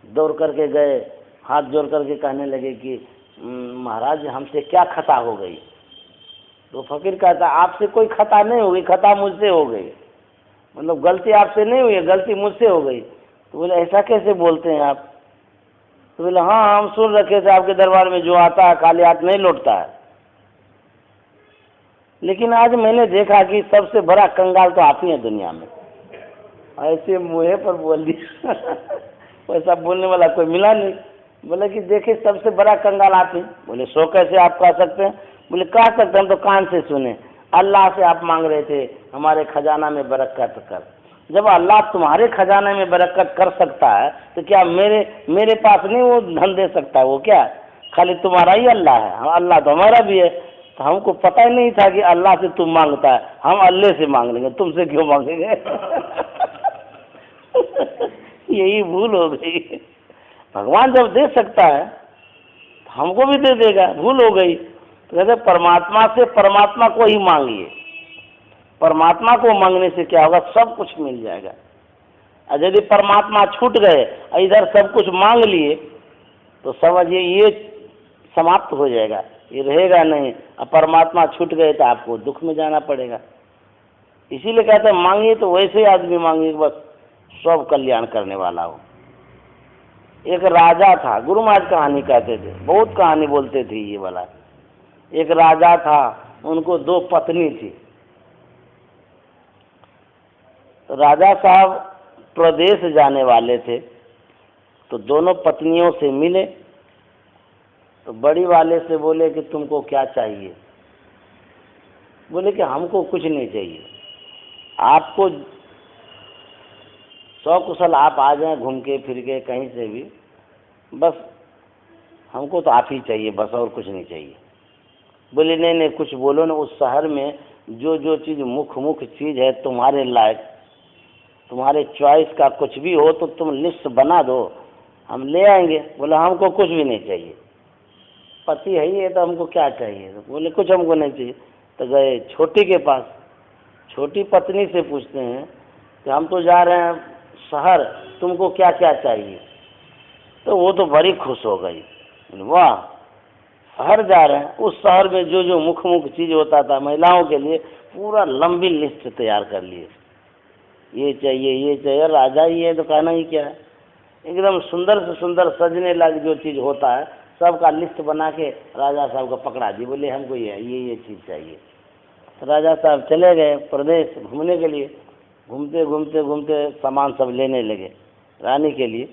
दौड़ करके गए, हाथ जोड़ करके कहने लगे कि महाराज हमसे क्या खता हो गई? तो फकीर कहता, आपसे कोई खता नहीं हो गई, खता मुझसे हो गई, मतलब गलती आपसे नहीं हुई है, गलती मुझसे हो गई। तो बोले ऐसा कैसे बोलते हैं आप? तो बोले हाँ, हम सुन रखे थे आपके दरबार में जो आता है खाली हाथ नहीं लौटता है, लेकिन आज मैंने देखा कि सबसे बड़ा कंगाल तो आप ही हैं दुनिया में। ऐसे मुँह पर बोल दिया वैसा बोलने वाला कोई मिला नहीं। बोले कि देखिए सबसे बड़ा कंगाल आप ही। बोले सो कैसे आप कह सकते हैं? बोले कह सकते, हम तो कान से सुने, अल्लाह से आप मांग रहे थे हमारे खजाना में बरकत कर। जब अल्लाह तुम्हारे खजाने में बरकत कर सकता है तो क्या मेरे पास नहीं वो धन दे सकता है? वो क्या खाली तुम्हारा ही अल्लाह है? हाँ, अल्लाह तो हमारा भी है। तो हमको पता ही नहीं था कि अल्लाह से तुम मांगता है, हम अल्लाह से मांग लेंगे, तुमसे क्यों मांगेंगे? यही भूल हो गई। भगवान जब दे सकता है तो हमको भी दे देगा, भूल हो गई। तो कहते परमात्मा से परमात्मा को ही मांगिए, परमात्मा को मांगने से क्या होगा? सब कुछ मिल जाएगा। और यदि परमात्मा छूट गए, इधर सब कुछ मांग लिए, तो समझिए ये समाप्त हो जाएगा, ये रहेगा नहीं। अब परमात्मा छूट गए तो आपको दुख में जाना पड़ेगा। इसीलिए कहते हैं मांगिए तो वैसे आदमी मांगिए बस सब कल्याण करने वाला हो। एक राजा था, गुरु महाराज कहानी कहते थे, बहुत कहानी बोलते थे ये वाला। एक राजा था, उनको 2 पत्नी थी। राजा साहब प्रदेश जाने वाले थे, तो दोनों पत्नियों से मिले। तो बड़ी वाले से बोले कि तुमको क्या चाहिए? बोले कि हमको कुछ नहीं चाहिए, आपको सकुशल आप आ जाएं घूम के फिर के कहीं से भी, बस हमको तो आप ही चाहिए, बस और कुछ नहीं चाहिए। बोले नहीं नहीं कुछ बोलो ना, उस शहर में जो जो चीज़ मुख्य चीज़ है तुम्हारे लायक, तुम्हारे चॉइस का कुछ भी हो तो तुम लिस्ट बना दो, हम ले आएंगे। बोले हमको कुछ भी नहीं चाहिए, पति है ही है तो हमको क्या चाहिए? तो बोले कुछ हमको नहीं चाहिए। तो गए छोटी के पास, छोटी पत्नी से पूछते हैं कि हम तो जा रहे हैं शहर, तुमको क्या क्या चाहिए? तो वो तो बड़ी खुश हो गई, वाह शहर जा रहे हैं, उस शहर में जो जो मुख्य चीज़ होता था महिलाओं के लिए पूरा लंबी लिस्ट तैयार कर लिए, ये चाहिए ये चाहिए। राजा ही है तो कहना ही क्या है, एकदम सुंदर से सुंदर सजने लग जो चीज़ होता है सबका लिस्ट बना के राजा साहब को पकड़ा दी। बोले हमको ये चीज़ चाहिए। तो राजा साहब चले गए प्रदेश घूमने के लिए, घूमते घूमते घूमते सामान सब लेने लगे रानी के लिए।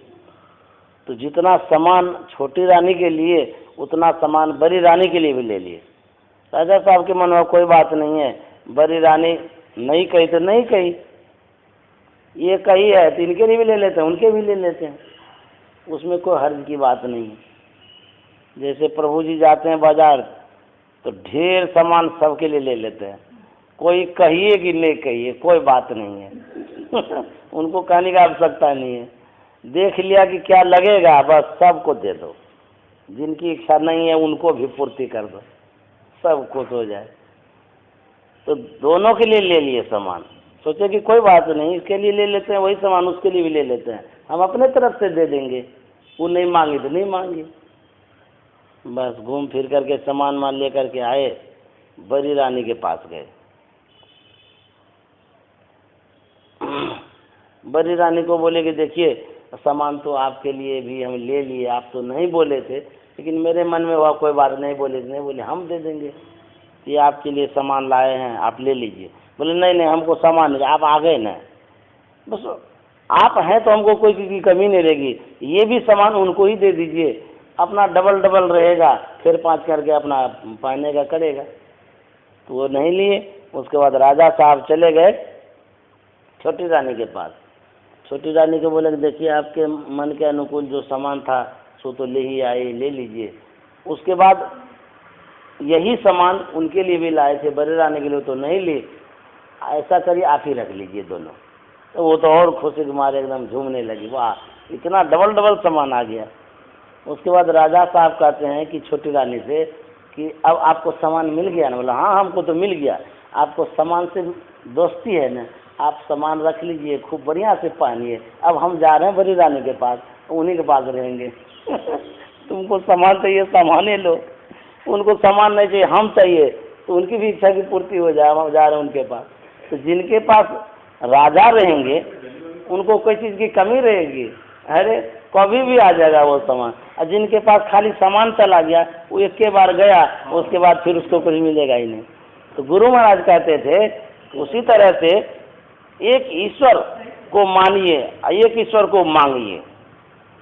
तो जितना सामान छोटी रानी के लिए उतना सामान बड़ी रानी के लिए भी ले लिए। राजा साहब के मन में कोई बात नहीं है, बड़ी रानी नहीं कही तो नहीं कही, ये कही है तो इनके लिए भी ले लेते हैं, उनके भी ले लेते हैं, उसमें कोई हर्ज की बात नहीं है। जैसे प्रभु जी जाते हैं बाजार तो ढेर सामान सबके लिए ले लेते हैं। कोई कहिए कि नहीं कहिए, कोई बात नहीं है उनको कहने की आवश्यकता नहीं है। देख लिया कि क्या लगेगा, बस सबको दे दो। जिनकी इच्छा नहीं है उनको भी पूर्ति कर दो, सब खुश हो जाए। तो दोनों के लिए ले लिए सामान, सोचे कि कोई बात नहीं, इसके लिए ले लेते हैं, वही सामान उसके लिए भी ले लेते हैं, हम अपने तरफ से दे देंगे। वो नहीं मांगी तो नहीं मांगी। बस घूम फिर करके सामान मान ले करके आए, बड़ी रानी के पास गए। बड़ी रानी को बोले कि देखिए सामान तो आपके लिए भी हम ले लिए, आप तो नहीं बोले थे, लेकिन मेरे मन में हुआ कोई बात नहीं, बोले हम दे देंगे, ये आपके लिए सामान लाए हैं, आप ले लीजिए। बोले नहीं हमको सामान नहीं, आप आ गए ना, बस आप हैं तो हमको कोई की कमी नहीं रहेगी, ये भी सामान उनको ही दे दीजिए, अपना डबल डबल रहेगा, फिर 5 करके अपना पहने का करेगा। तो वो नहीं लिए। उसके बाद राजा साहब चले गए छोटी रानी के पास। छोटी रानी को बोले कि देखिए आपके मन के अनुकूल जो सामान था सो तो ले ही आए, ले लीजिए। उसके बाद यही सामान उनके लिए भी लाए थे, बड़ी रानी के लिए तो नहीं लिए, ऐसा करिए आप ही रख लीजिए दोनों। तो वो तो और खुशी के मारे एकदम झूमने लगी, वाह इतना डबल डबल सामान आ गया। उसके बाद राजा साहब कहते हैं कि छोटी रानी से कि अब आपको सामान मिल गया ना? बोला हाँ हमको तो मिल गया, आपको सामान से दोस्ती है ना, आप सामान रख लीजिए, खूब बढ़िया से पहनिए, अब हम जा रहे हैं बड़ी रानी के पास, उन्हीं के पास रहेंगे तुमको सामान चाहिए सामान ही लो, उनको सामान नहीं चाहिए हम चाहिए, तो उनकी भी इच्छा की पूर्ति हो जाए, हम जा रहे हैं उनके पास। तो जिनके पास राजा रहेंगे उनको कोई चीज़ की कमी रहेगी? अरे कभी भी आ जाएगा वो सामान। और जिनके पास खाली सामान चला गया, वो एक के बार गया, उसके बाद फिर उसको कुछ मिलेगा ही नहीं। तो गुरु महाराज कहते थे उसी तरह से एक ईश्वर को मानिए, एक ईश्वर को मांगिए।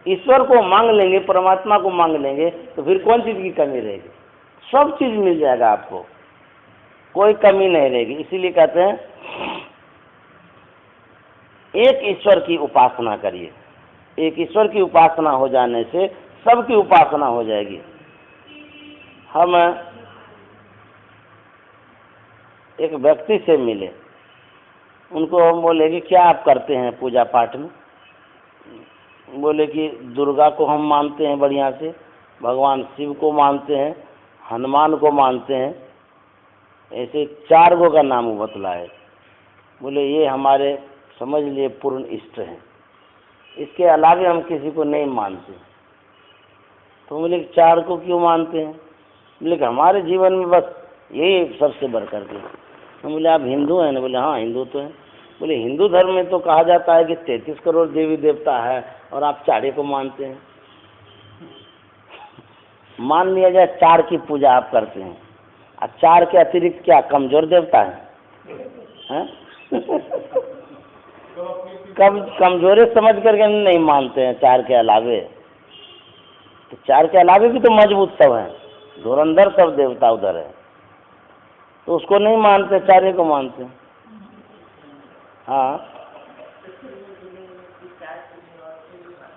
ईश्वर को मांग लेंगे, परमात्मा को मांग लेंगे, तो फिर कौन चीज़ की कमी रहेगी? सब चीज़ मिल जाएगा आपको, कोई कमी नहीं रहेगी। इसीलिए कहते हैं एक ईश्वर की उपासना करिए। एक ईश्वर की उपासना हो जाने से सबकी उपासना हो जाएगी। हम एक व्यक्ति से मिले, उनको हम बोले कि क्या आप करते हैं पूजा पाठ में? बोले कि दुर्गा को हम मानते हैं बढ़िया से, भगवान शिव को मानते हैं, हनुमान को मानते हैं, ऐसे 4 गो का नाम बतलाए। बोले ये हमारे समझ लिए पूर्ण इष्ट हैं, इसके अलावे हम किसी को नहीं मानते। तो बोले 4 को क्यों मानते हैं? बोले कि हमारे जीवन में बस यही सबसे बढ़ करके। हम बोले आप हिंदू हैं ना? बोले हाँ हिंदू तो हैं। बोले हिंदू धर्म में तो कहा जाता है कि 33 करोड़ देवी देवता है और आप 4 को मानते हैं। मान लिया जाए 4 की पूजा आप करते हैं, और 4 के अतिरिक्त क्या कमजोर देवता है? कमजोरी समझ करके नहीं मानते हैं 4 के अलावे। तो 4 के अलावे भी तो मजबूत सब हैं, धुरंधर सब देवता उधर है, तो उसको नहीं मानते, 4 को मानते हैं। हाँ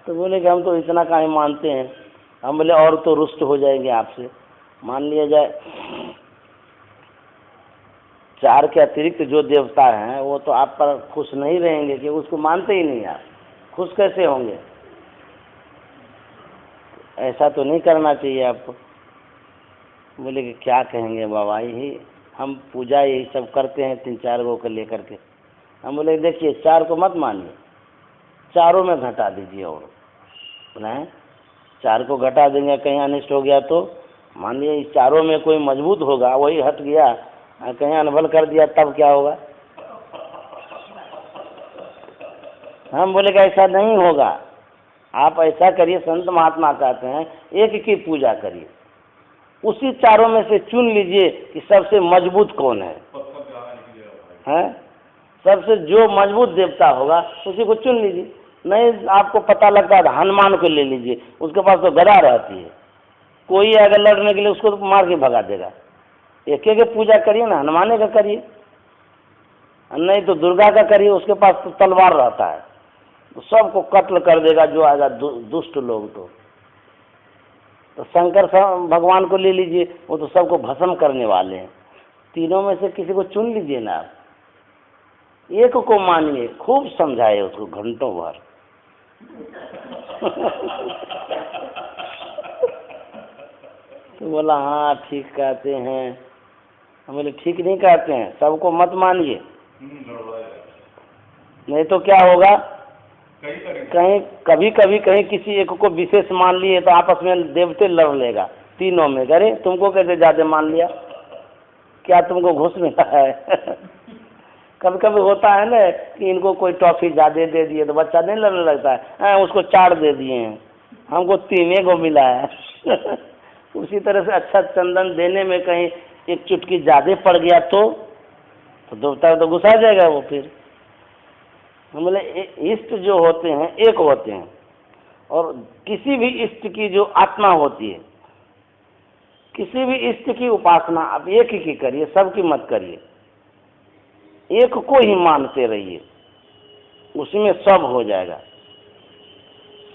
तो बोले कि हम तो इतना काहे मानते हैं। हम बोले और तो रुष्ट हो जाएंगे आपसे। मान लिया जाए 4 के अतिरिक्त जो देवता हैं वो तो आप पर खुश नहीं रहेंगे कि उसको मानते ही नहीं, आप खुश कैसे होंगे? ऐसा तो नहीं करना चाहिए आपको। बोले कि क्या कहेंगे बाबा, यही हम पूजा यही सब करते हैं 3-4 गो को लेकर के। हम बोले देखिए 4 को मत मानिए, 4 में घटा दीजिए। और बोला 4 को घटा देंगे, कहीं अनिष्ट हो गया तो मान लीजिए इस 4 में कोई मजबूत होगा, वही हट गया, कहीं अनबल कर दिया, तब क्या होगा? हम बोले कि ऐसा नहीं होगा, आप ऐसा करिए, संत महात्मा कहते हैं एक की पूजा करिए, उसी 4 में से चुन लीजिए कि सबसे मजबूत कौन है, सबसे जो मजबूत देवता होगा उसी को चुन लीजिए। नहीं आपको पता लगता है हनुमान को ले लीजिए, उसके पास तो गदा रहती है, कोई अगर लड़ने के लिए उसको तो मार के भगा देगा। एक के पूजा करिए ना, हनुमान का करिए, नहीं तो दुर्गा का करिए, उसके पास तो तलवार रहता है, तो सबको कत्ल कर देगा जो आएगा दुष्ट लोग। तो तो शंकर भगवान को ले लीजिए, वो तो सबको भस्म करने वाले हैं। तीनों में से किसी को चुन लीजिए ना आप, एक को मानिए। खूब समझाए उसको घंटों भर। तो बोला हाँ ठीक कहते हैं। हम बोले ठीक नहीं कहते हैं, सबको मत मानिए, नहीं तो क्या होगा, कहीं कभी कभी कहीं किसी एक को विशेष मान लिए तो आपस में देवते लड़ लेगा तीनों में। अरे तुमको कैसे ज्यादा मान लिया, क्या तुमको घुस मिला है? कभी कभी होता है ना कि इनको कोई टॉफी ज्यादा दे दिए तो बच्चा नहीं लड़ने लगता है, उसको 4 दे दिए हैं, हमको 3 को मिला है। उसी तरह से अच्छा चंदन देने में कहीं एक चुटकी ज्यादा पड़ गया तो देवता तो गुस्सा जाएगा वो। फिर हम बोले इष्ट जो होते हैं एक होते हैं, और किसी भी इष्ट की जो आत्मा होती है, किसी भी इष्ट की उपासना आप एक ही की करिए, सबकी मत करिए, एक को ही मानते रहिए, उसमें सब हो जाएगा,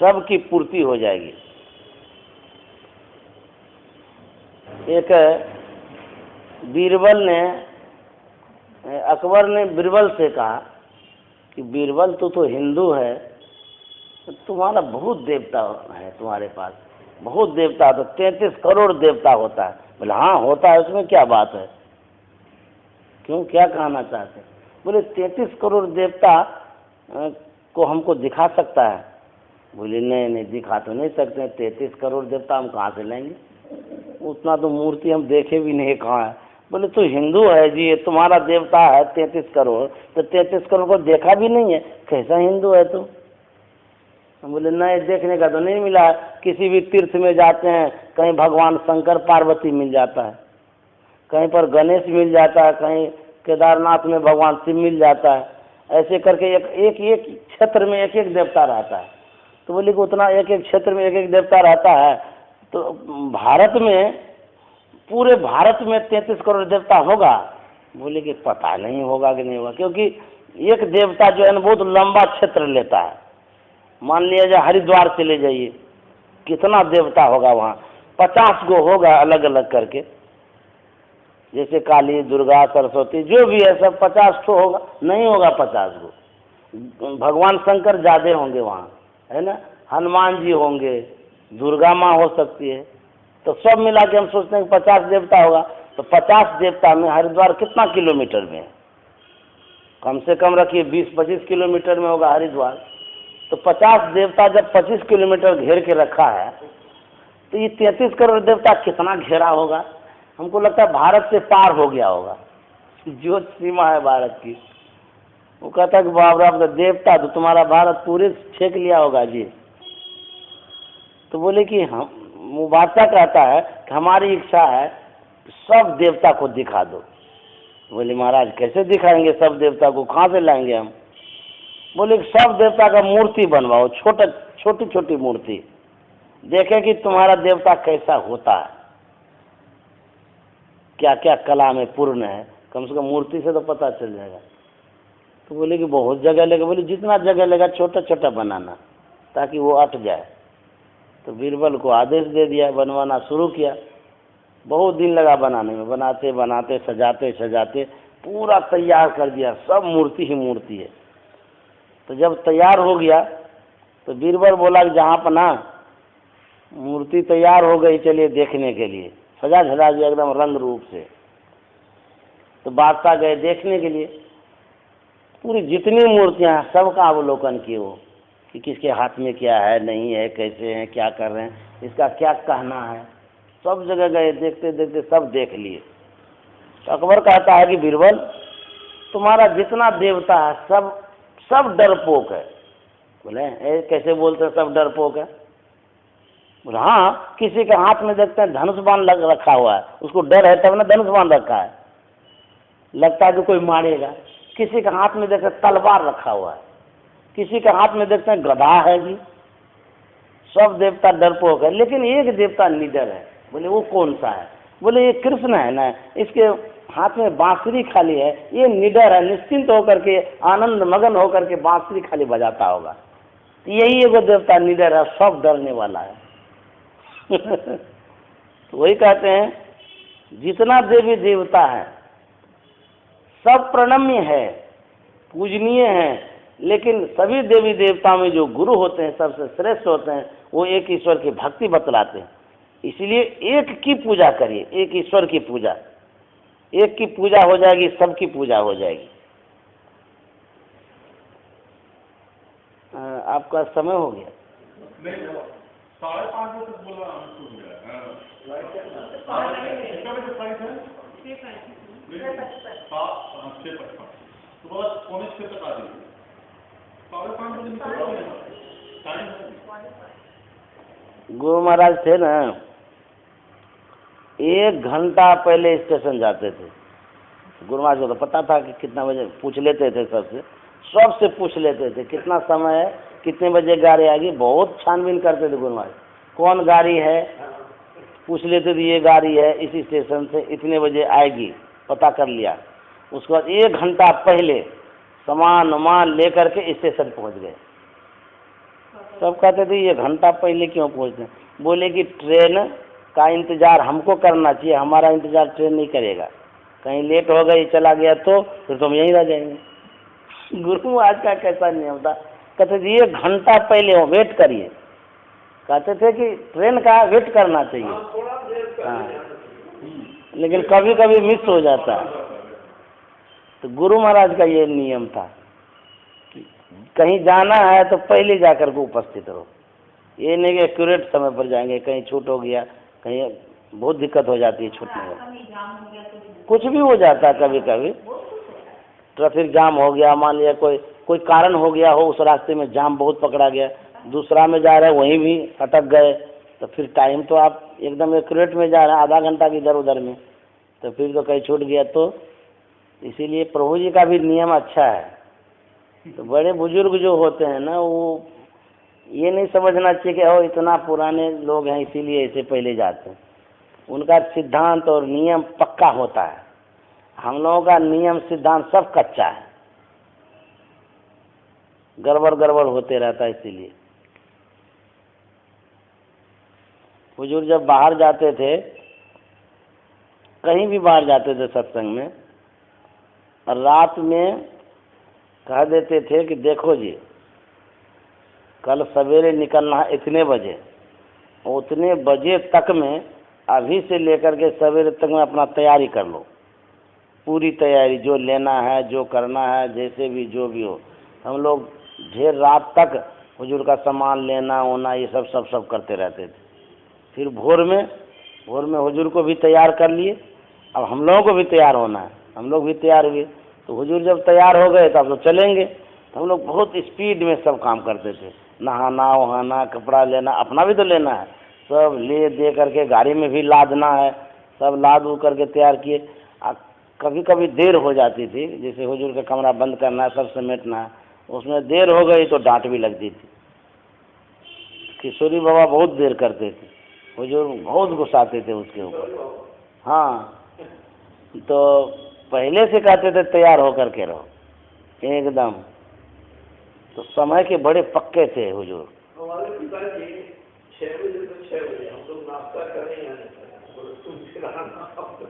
सबकी पूर्ति हो जाएगी। एक बीरबल ने, अकबर ने बीरबल से कहा कि बीरबल तो हिंदू है, तो तुम्हारा बहुत देवता है, तुम्हारे पास बहुत देवता, तो 33 करोड़ देवता होता है। बोले हाँ होता है, उसमें क्या बात है, क्यों, क्या कहना चाहते हैं? बोले 33 करोड़ देवता को हमको दिखा सकता है? बोले नहीं दिखा तो नहीं सकते, 33 करोड़ देवता हम कहाँ से लेंगे, उतना तो मूर्ति हम देखे भी नहीं कहाँ है। बोले तो हिंदू है जी, तुम्हारा देवता है 33 करोड़, तो 33 करोड़ को देखा भी नहीं है, कैसा हिंदू है तुम? बोले नहीं देखने का तो नहीं मिला है, किसी भी तीर्थ में जाते हैं कहीं भगवान शंकर पार्वती मिल जाता है, कहीं पर गणेश मिल जाता है, कहीं केदारनाथ में भगवान शिव मिल जाता है, ऐसे करके एक क्षेत्र में एक देवता रहता है। तो बोले कि उतना एक क्षेत्र में एक देवता रहता है, तो भारत में, पूरे भारत में 33 करोड़ देवता होगा? बोले कि पता नहीं होगा कि नहीं होगा, क्योंकि एक देवता जो है ना बहुत लंबा क्षेत्र लेता है। मान लिया जाए हरिद्वार चले जाइए, कितना देवता होगा वहाँ, 50 गो होगा अलग अलग करके, जैसे काली, दुर्गा, सरस्वती जो भी है सब 50 ठो होगा, नहीं होगा 50 गो। भगवान शंकर ज्यादा होंगे वहाँ, है ना, हनुमान जी होंगे, दुर्गा माँ हो सकती है, तो सब मिला के हम सोचते हैं कि 50 देवता होगा। तो 50 देवता में हरिद्वार कितना किलोमीटर में है? कम से कम रखिए 20-25 किलोमीटर में होगा हरिद्वार। तो 50 देवता जब 25 किलोमीटर घेर के रखा है, तो ये 33 करोड़ देवता कितना घेरा होगा? हमको लगता है भारत से पार हो गया होगा, जो सीमा है भारत की। वो कहता है कि बाबरा देवता तो तुम्हारा भारत पूरे छेक लिया होगा जी। तो बोले कि हम, वो बादशाह कहता है कि हमारी इच्छा है सब देवता को दिखा दो। बोले महाराज कैसे दिखाएंगे सब देवता को, कहाँ से लाएंगे हम? बोले सब देवता का मूर्ति बनवाओ, छोटी छोटी मूर्ति, देखे कि तुम्हारा देवता कैसा होता है, क्या क्या कला में पूर्ण है, कम से कम मूर्ति से तो पता चल जाएगा। तो बोले कि बहुत जगह लेगा। बोले जितना जगह लेगा छोटा छोटा बनाना, ताकि वो अट जाए। तो बीरबल को आदेश दे दिया, बनवाना शुरू किया। बहुत दिन लगा बनाने में, बनाते बनाते सजाते सजाते पूरा तैयार कर दिया, सब मूर्ति ही मूर्ति है। तो जब तैयार हो गया तो बीरबल बोला कि जहाँ पर ना मूर्ति तैयार हो गई, चलिए देखने के लिए, सजा धजा दिया एकदम रंग रूप से। तो बादशाह गए देखने के लिए, पूरी जितनी मूर्तियाँ हैं सबका अवलोकन किए वो, कि किसके हाथ में क्या है, नहीं है, कैसे हैं, क्या कर रहे हैं, इसका क्या कहना है, सब जगह गए, देखते देखते सब देख लिए। तो अकबर कहता है कि बीरबल तुम्हारा जितना देवता है सब डरपोक है। बोले कैसे बोलते हैं सब डरपोक है? बोले हाँ, किसी के हाथ में देखते हैं धनुष बाण लग रखा हुआ है, उसको डर है तब ना धनुष बाण रखा है, लगता है कि कोई मारेगा। किसी के हाथ में देखते हैं तलवार रखा हुआ है, किसी के हाथ में देखते हैं गधा है जी। सब देवता डरपोक है, लेकिन एक देवता निडर है। बोले वो कौन सा है? बोले ये कृष्ण है ना, इसके हाथ में बांसुरी खाली है, ये निडर है, निश्चिंत होकर के, आनंद मगन होकर के बांसुरी खाली बजाता होगा। यही एगो देवता निडर है, सब डरने वाला है। तो वही कहते हैं जितना देवी देवता है सब प्रणम्य है, पूजनीय है, लेकिन सभी देवी देवताओं में जो गुरु होते हैं सबसे श्रेष्ठ होते हैं, वो एक ईश्वर की भक्ति बतलाते हैं। इसलिए एक की पूजा करिए, एक ईश्वर की पूजा, एक की पूजा हो जाएगी, सबकी पूजा हो जाएगी। आपका समय हो गया। 5:30 बजे तक बोला तो बस 5:45 तक आ जाइए। 5:30 बजे टाइम। गुरु महाराज थे ना, 1 घंटा पहले स्टेशन जाते थे। गुरु महाराज को तो पता था कि कितना बजे, पूछ लेते थे सबसे पूछ लेते थे कितना समय है, कितने बजे गाड़ी आएगी, बहुत छानबीन करते थे गुरु महाराज। कौन गाड़ी है पूछ लेते थे, ये गाड़ी है इसी स्टेशन से इतने बजे आएगी, पता कर लिया। उसके बाद 1 घंटा पहले सामान वामान लेकर के स्टेशन पहुंच गए। सब कहते थे ये घंटा पहले क्यों पहुंचते? बोले कि ट्रेन का इंतज़ार हमको करना चाहिए, हमारा इंतज़ार ट्रेन नहीं करेगा। कहीं लेट हो गई, चला गया तो फिर तुम यहीं रह जाएंगे। गुरु आज का कैसा नियम था, कहते थे 1 घंटा पहले हो वेट करिए। कहते थे कि ट्रेन का वेट करना चाहिए। हाँ, लेकिन कभी कभी मिस हो जाता है। तो गुरु महाराज का ये नियम था कि कहीं जाना है तो पहले जाकर के उपस्थित रहो। ये नहीं कि एक्यूरेट समय पर जाएंगे, कहीं छूट हो गया, कहीं बहुत दिक्कत हो जाती है छूटने में। कुछ भी हो जाता है, कभी कभी ट्रैफिक जाम हो गया, मान लिया कोई कारण हो गया हो, उस रास्ते में जाम बहुत पकड़ा गया, दूसरा में जा रहे हैं वहीं भी अटक गए, तो फिर टाइम तो आप एकदम एक्यूरेट में जा रहे हैं, आधा घंटा की इधर उधर में, तो फिर तो कहीं छूट गया। तो इसीलिए प्रभु जी का भी नियम अच्छा है। तो बड़े बुजुर्ग जो होते हैं ना, वो ये नहीं समझना चाहिए कि ओ इतना पुराने लोग हैं इसीलिए ऐसे पहले जाते हैं। उनका सिद्धांत और नियम पक्का होता है, हम लोगों का नियम सिद्धांत सब कच्चा है, गड़बड़ होते रहता है। इसीलिए हुजूर जब बाहर जाते थे, कहीं भी बाहर जाते थे सत्संग में, और रात में कह देते थे कि देखो जी कल सवेरे निकलना है इतने बजे, उतने बजे तक में अभी से लेकर के सवेरे तक में अपना तैयारी कर लो, पूरी तैयारी, जो लेना है, जो करना है, जैसे भी जो भी हो। हम लोग ढेर रात तक हुजूर का सामान लेना होना ये सब करते रहते थे। फिर भोर में हुजूर को भी तैयार कर लिए, अब हम लोगों को भी तैयार होना है, हम लोग भी तैयार हुए। तो हुजूर जब तैयार हो गए तो अब तो चलेंगे, तो हम लोग बहुत स्पीड में सब काम करते थे, नहाना वहाना, कपड़ा लेना, अपना भी तो लेना है, सब ले दे करके गाड़ी में भी लादना है, सब लाद उद करके तैयार किए। कभी कभी देर हो जाती थी, जैसे हुजूर का कमरा बंद करना है, सब समेटना है, उसमें देर हो गई तो डांट भी लगती थी। किशोरी बाबा बहुत देर करते थे, हुजूर बहुत गुस्साते थे उसके ऊपर। हाँ, तो पहले से कहते थे तैयार होकर के रहो एकदम। तो समय के बड़े पक्के थे हुजूर। हमारे पिताजी 6 बजे से 6 बजे हम लोग नाश्ता करेंगे,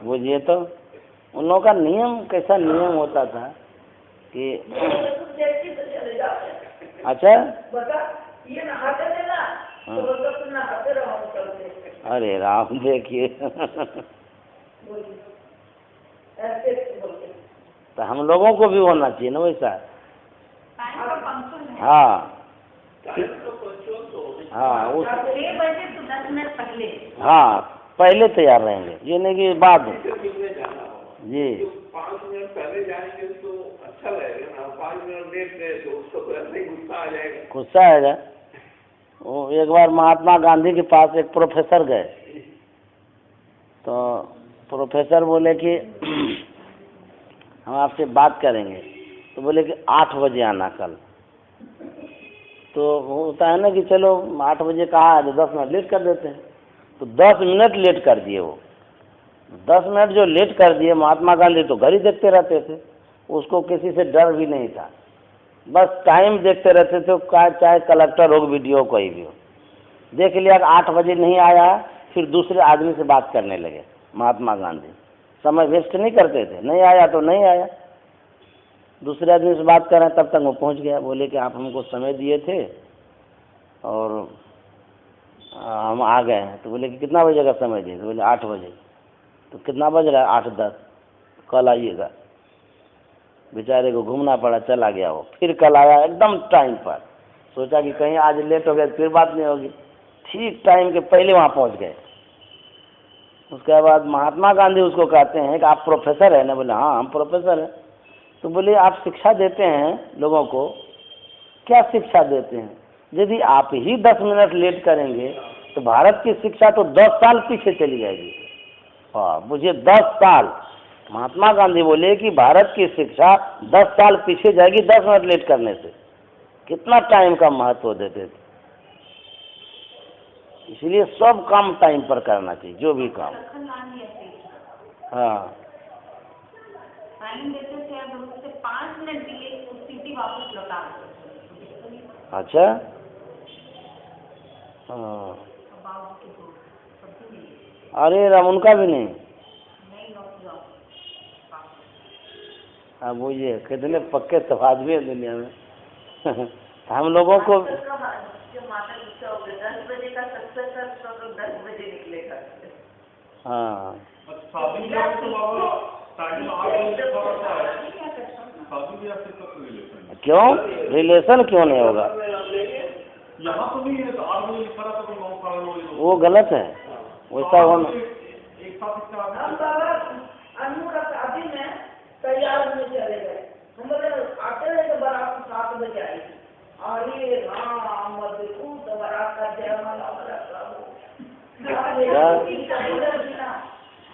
बुझिए तो उन लोगों का नियम कैसा नियम होता था कि अच्छा ये नहाते थे ना, तो नहाते रहो। अरे राम, देखिए तो हम लोगों को भी होना चाहिए ना वैसा। हाँ हाँ, उस 6 बजे तो 10 मिनट पहले। हाँ, पहले तैयार रहेंगे, ये नहीं कि बाद में जी। 5 मिनट पहले जाएंगे तो अच्छा लगेगा ना, 5 मिनट लेट गए तो उसको तो ऐसे ही गुस्सा आ जाएगा। गुस्सा आएगा। वो एक बार महात्मा गांधी के पास एक प्रोफेसर गए, तो प्रोफेसर बोले कि हम आपसे बात करेंगे, तो बोले कि 8 बजे आना कल। तो होता है ना कि चलो 8 बजे कहा है तो 10 मिनट लेट कर देते हैं, तो 10 मिनट लेट कर दिए। वो 10 मिनट जो लेट कर दिए, महात्मा गांधी तो घर ही देखते रहते थे, उसको किसी से डर भी नहीं था, बस टाइम देखते रहते थे, चाहे कलेक्टर हो, वीडियो कोई भी हो। देख लिया कि 8 बजे नहीं आया, फिर दूसरे आदमी से बात करने लगे। महात्मा गांधी समय वेस्ट नहीं करते थे, नहीं आया तो नहीं आया, दूसरे आदमी से बात कर रहे हैं, तब तक वो पहुंच गया। बोले कि आप हमको समय दिए थे और हम आ गए हैं। तो बोले कि कितना बजे का समय दिए? तो बोले 8 बजे। तो कितना बज रहा है? 8-10। कल आइएगा। बेचारे को घूमना पड़ा, चला गया वो। फिर कल आया एकदम टाइम पर, सोचा कि कहीं आज लेट हो गया फिर बात नहीं होगी, ठीक टाइम के पहले वहाँ पहुँच गए। उसके बाद महात्मा गांधी उसको कहते हैं कि आप प्रोफेसर हैं ना? बोले हाँ हम प्रोफेसर हैं। तो बोले आप शिक्षा देते हैं लोगों को, क्या शिक्षा देते हैं? यदि आप ही 10 मिनट लेट करेंगे तो भारत की शिक्षा तो 10 साल पीछे चली जाएगी। हाँ, मुझे 10 साल। महात्मा गांधी बोले कि भारत की शिक्षा 10 साल पीछे जाएगी 10 मिनट लेट करने से। कितना टाइम का महत्व देते थे। इसलिए सब काम टाइम पर करना चाहिए, जो भी काम। हाँ, टाइम देते थे, अब उससे 5 मिनट दिए तो सीधी वापस लौटा देते। अच्छा। हाँ, अरे राम, उनका भी नहीं। हाँ, वो ये कितने पक्के तवाज़ है दुनिया में। हम लोगों को जो माता गुस्सा हो गया 10 बजे का सक्सेसर तो 10 बजे निकलेगा। हाँ, शादी ब्याह तो बाबा टाइम 8 बजे लिखा रहता है, शादी ब्याह से कब रिलेशन? क्यों रिलेशन क्यों नहीं होगा? यहाँ तो नहीं है, तो 8 बजे लिखा रहता तो 9 साढ़े 9 बजे। वो गलत है, वैसा होना। एक साथ इसका हम बाबा अनु का शादी में तैयार होने चले गए, हम बोले आते रहे तो बारात 7 बजे आई। अरे राम देखो तो बारात का जयमाला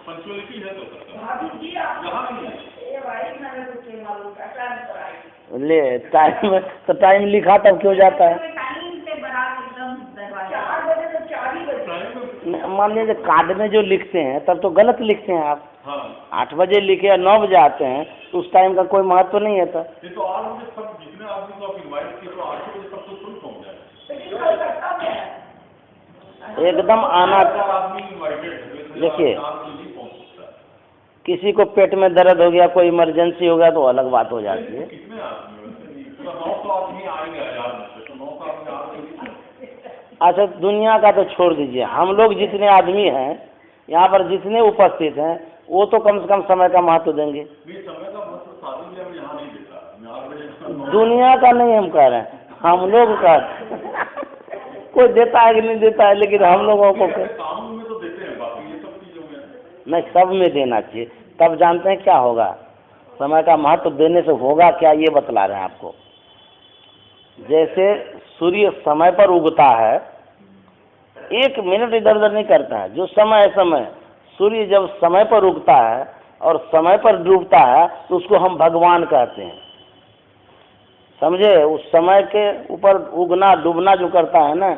पंचुअलिटी है तो भाभी जी आप यहाँ नहीं है। ये भाई मैंने कुछ मालूम का टाइम पर आई। ले टाइम तो टाइम लिखा तब क्यों जाता है? टाइम से बारात एकदम दरवाजा 4 बजे तो 4 ही बजे। मान लीजिए कार्ड में जो लिखते हैं तब तो गलत लिखते हैं आप। हाँ, 8 बजे लिखे या 9 बजे आते हैं तो उस टाइम का कोई महत्व नहीं है। तब ये तो 8 बजे सब जितने आदमी को आप इनवाइट किए तो 8 बजे सब तो तुरंत पहुँच जाए। लेकिन कलकत्ता में है। एकदम आना। आदमी इनवाइटेड है, देखिए, 4 बजे नहीं पहुँच सकता है। किसी को पेट में दर्द हो गया, कोई इमरजेंसी हो गया तो अलग बात हो जाती है। कितने आदमी वैसे? तो 900 आदमी आएंगे 1000 में से, तो 900 आदमी आ गए। अच्छा, दुनिया का तो छोड़ दीजिए, हम लोग जितने आदमी हैं यहाँ पर जितने उपस्थित हैं वो तो कम से कम समय का महत्व देंगे। नहीं, समय का महत्व शादी ब्याह में यहाँ नहीं देता। 8 बजे दुनिया का नहीं हम कह रहे हैं, हम लोग का। कोई देता है कि नहीं देता है, लेकिन हम लोगों को कानून में तो देते हैं, बाकी ये सब चीजों में नहीं, सब में देना चाहिए। तब जानते हैं क्या होगा, समय का महत्व देने से होगा क्या, ये बतला रहे हैं आपको। जैसे सूर्य समय पर उगता है, 1 मिनट इधर उधर नहीं करता है। जो समय है समय, सूर्य जब समय पर उगता है और समय पर डूबता है तो उसको हम भगवान कहते हैं, समझे? उस समय के ऊपर उगना डूबना जो करता है ना,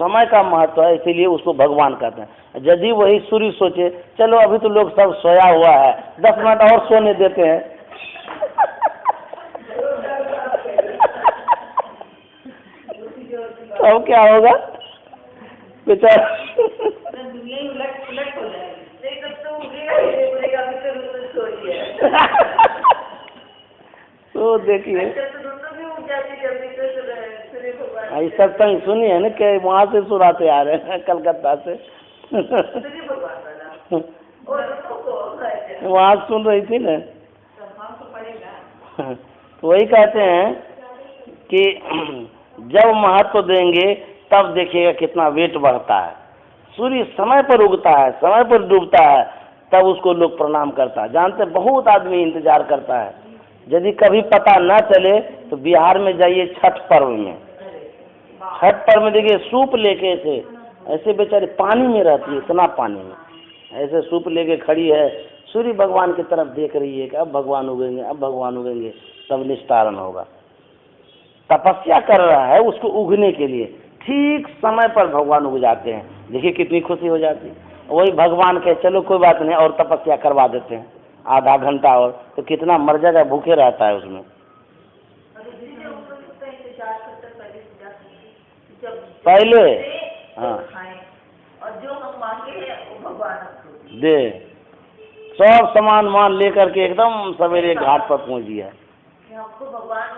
समय का महत्व है, इसीलिए उसको भगवान कहते हैं। यदि वही सूर्य सोचे चलो अभी तो लोग सब सोया हुआ है, 10 मिनट और सोने देते हैं, तो क्या होगा बेचारा? दुनिया ही उलट उलट हो जाएगी। नहीं तब तो उगेगा ही नहीं, बोलेगा अभी तो रोज सो रही है। तो देखिए, तो दोनों भी उठ जाती जल्दी से सूर्य भगवान। ये सत्संग सुनिए है ना कि वहाँ से सुनाते आ रहे हैं कलकत्ता से। सूर्य भगवान वाला और दोनों को वहाँ सुन रही थी ना, तो पड़ेगा। तो वही कहते हैं कि जब महत्व देंगे तब देखिएगा कितना वेट बढ़ता है। सूर्य समय पर उगता है, समय पर डूबता है, तब उसको लोग प्रणाम करता है। जानते बहुत आदमी इंतजार करता है। यदि कभी पता न चले तो बिहार में जाइए छठ पर्व में। छठ पर्व में देखिए सूप लेके ऐसे बेचारे पानी में रहती है, इतना पानी में ऐसे सूप लेके खड़ी है, सूर्य भगवान की तरफ देख रही है कि अब भगवान उगेंगे, अब भगवान उगेंगे, तब निस्तारण होगा। तपस्या कर रहा है उसको उगने के लिए, ठीक समय पर भगवान उग जाते हैं। देखिए कितनी खुशी हो जाती है। वही भगवान के चलो कोई बात नहीं और तपस्या करवा देते हैं आधा घंटा और, तो कितना मर जाएगा, भूखे रहता है उसमें। पहले हाँ। खाएं, और जो हम मांगे वो भगवान हमको दे। सब सामान मान लेकर के एकदम सवेरे घाट पर पहुंच गया। कि हमको भगवान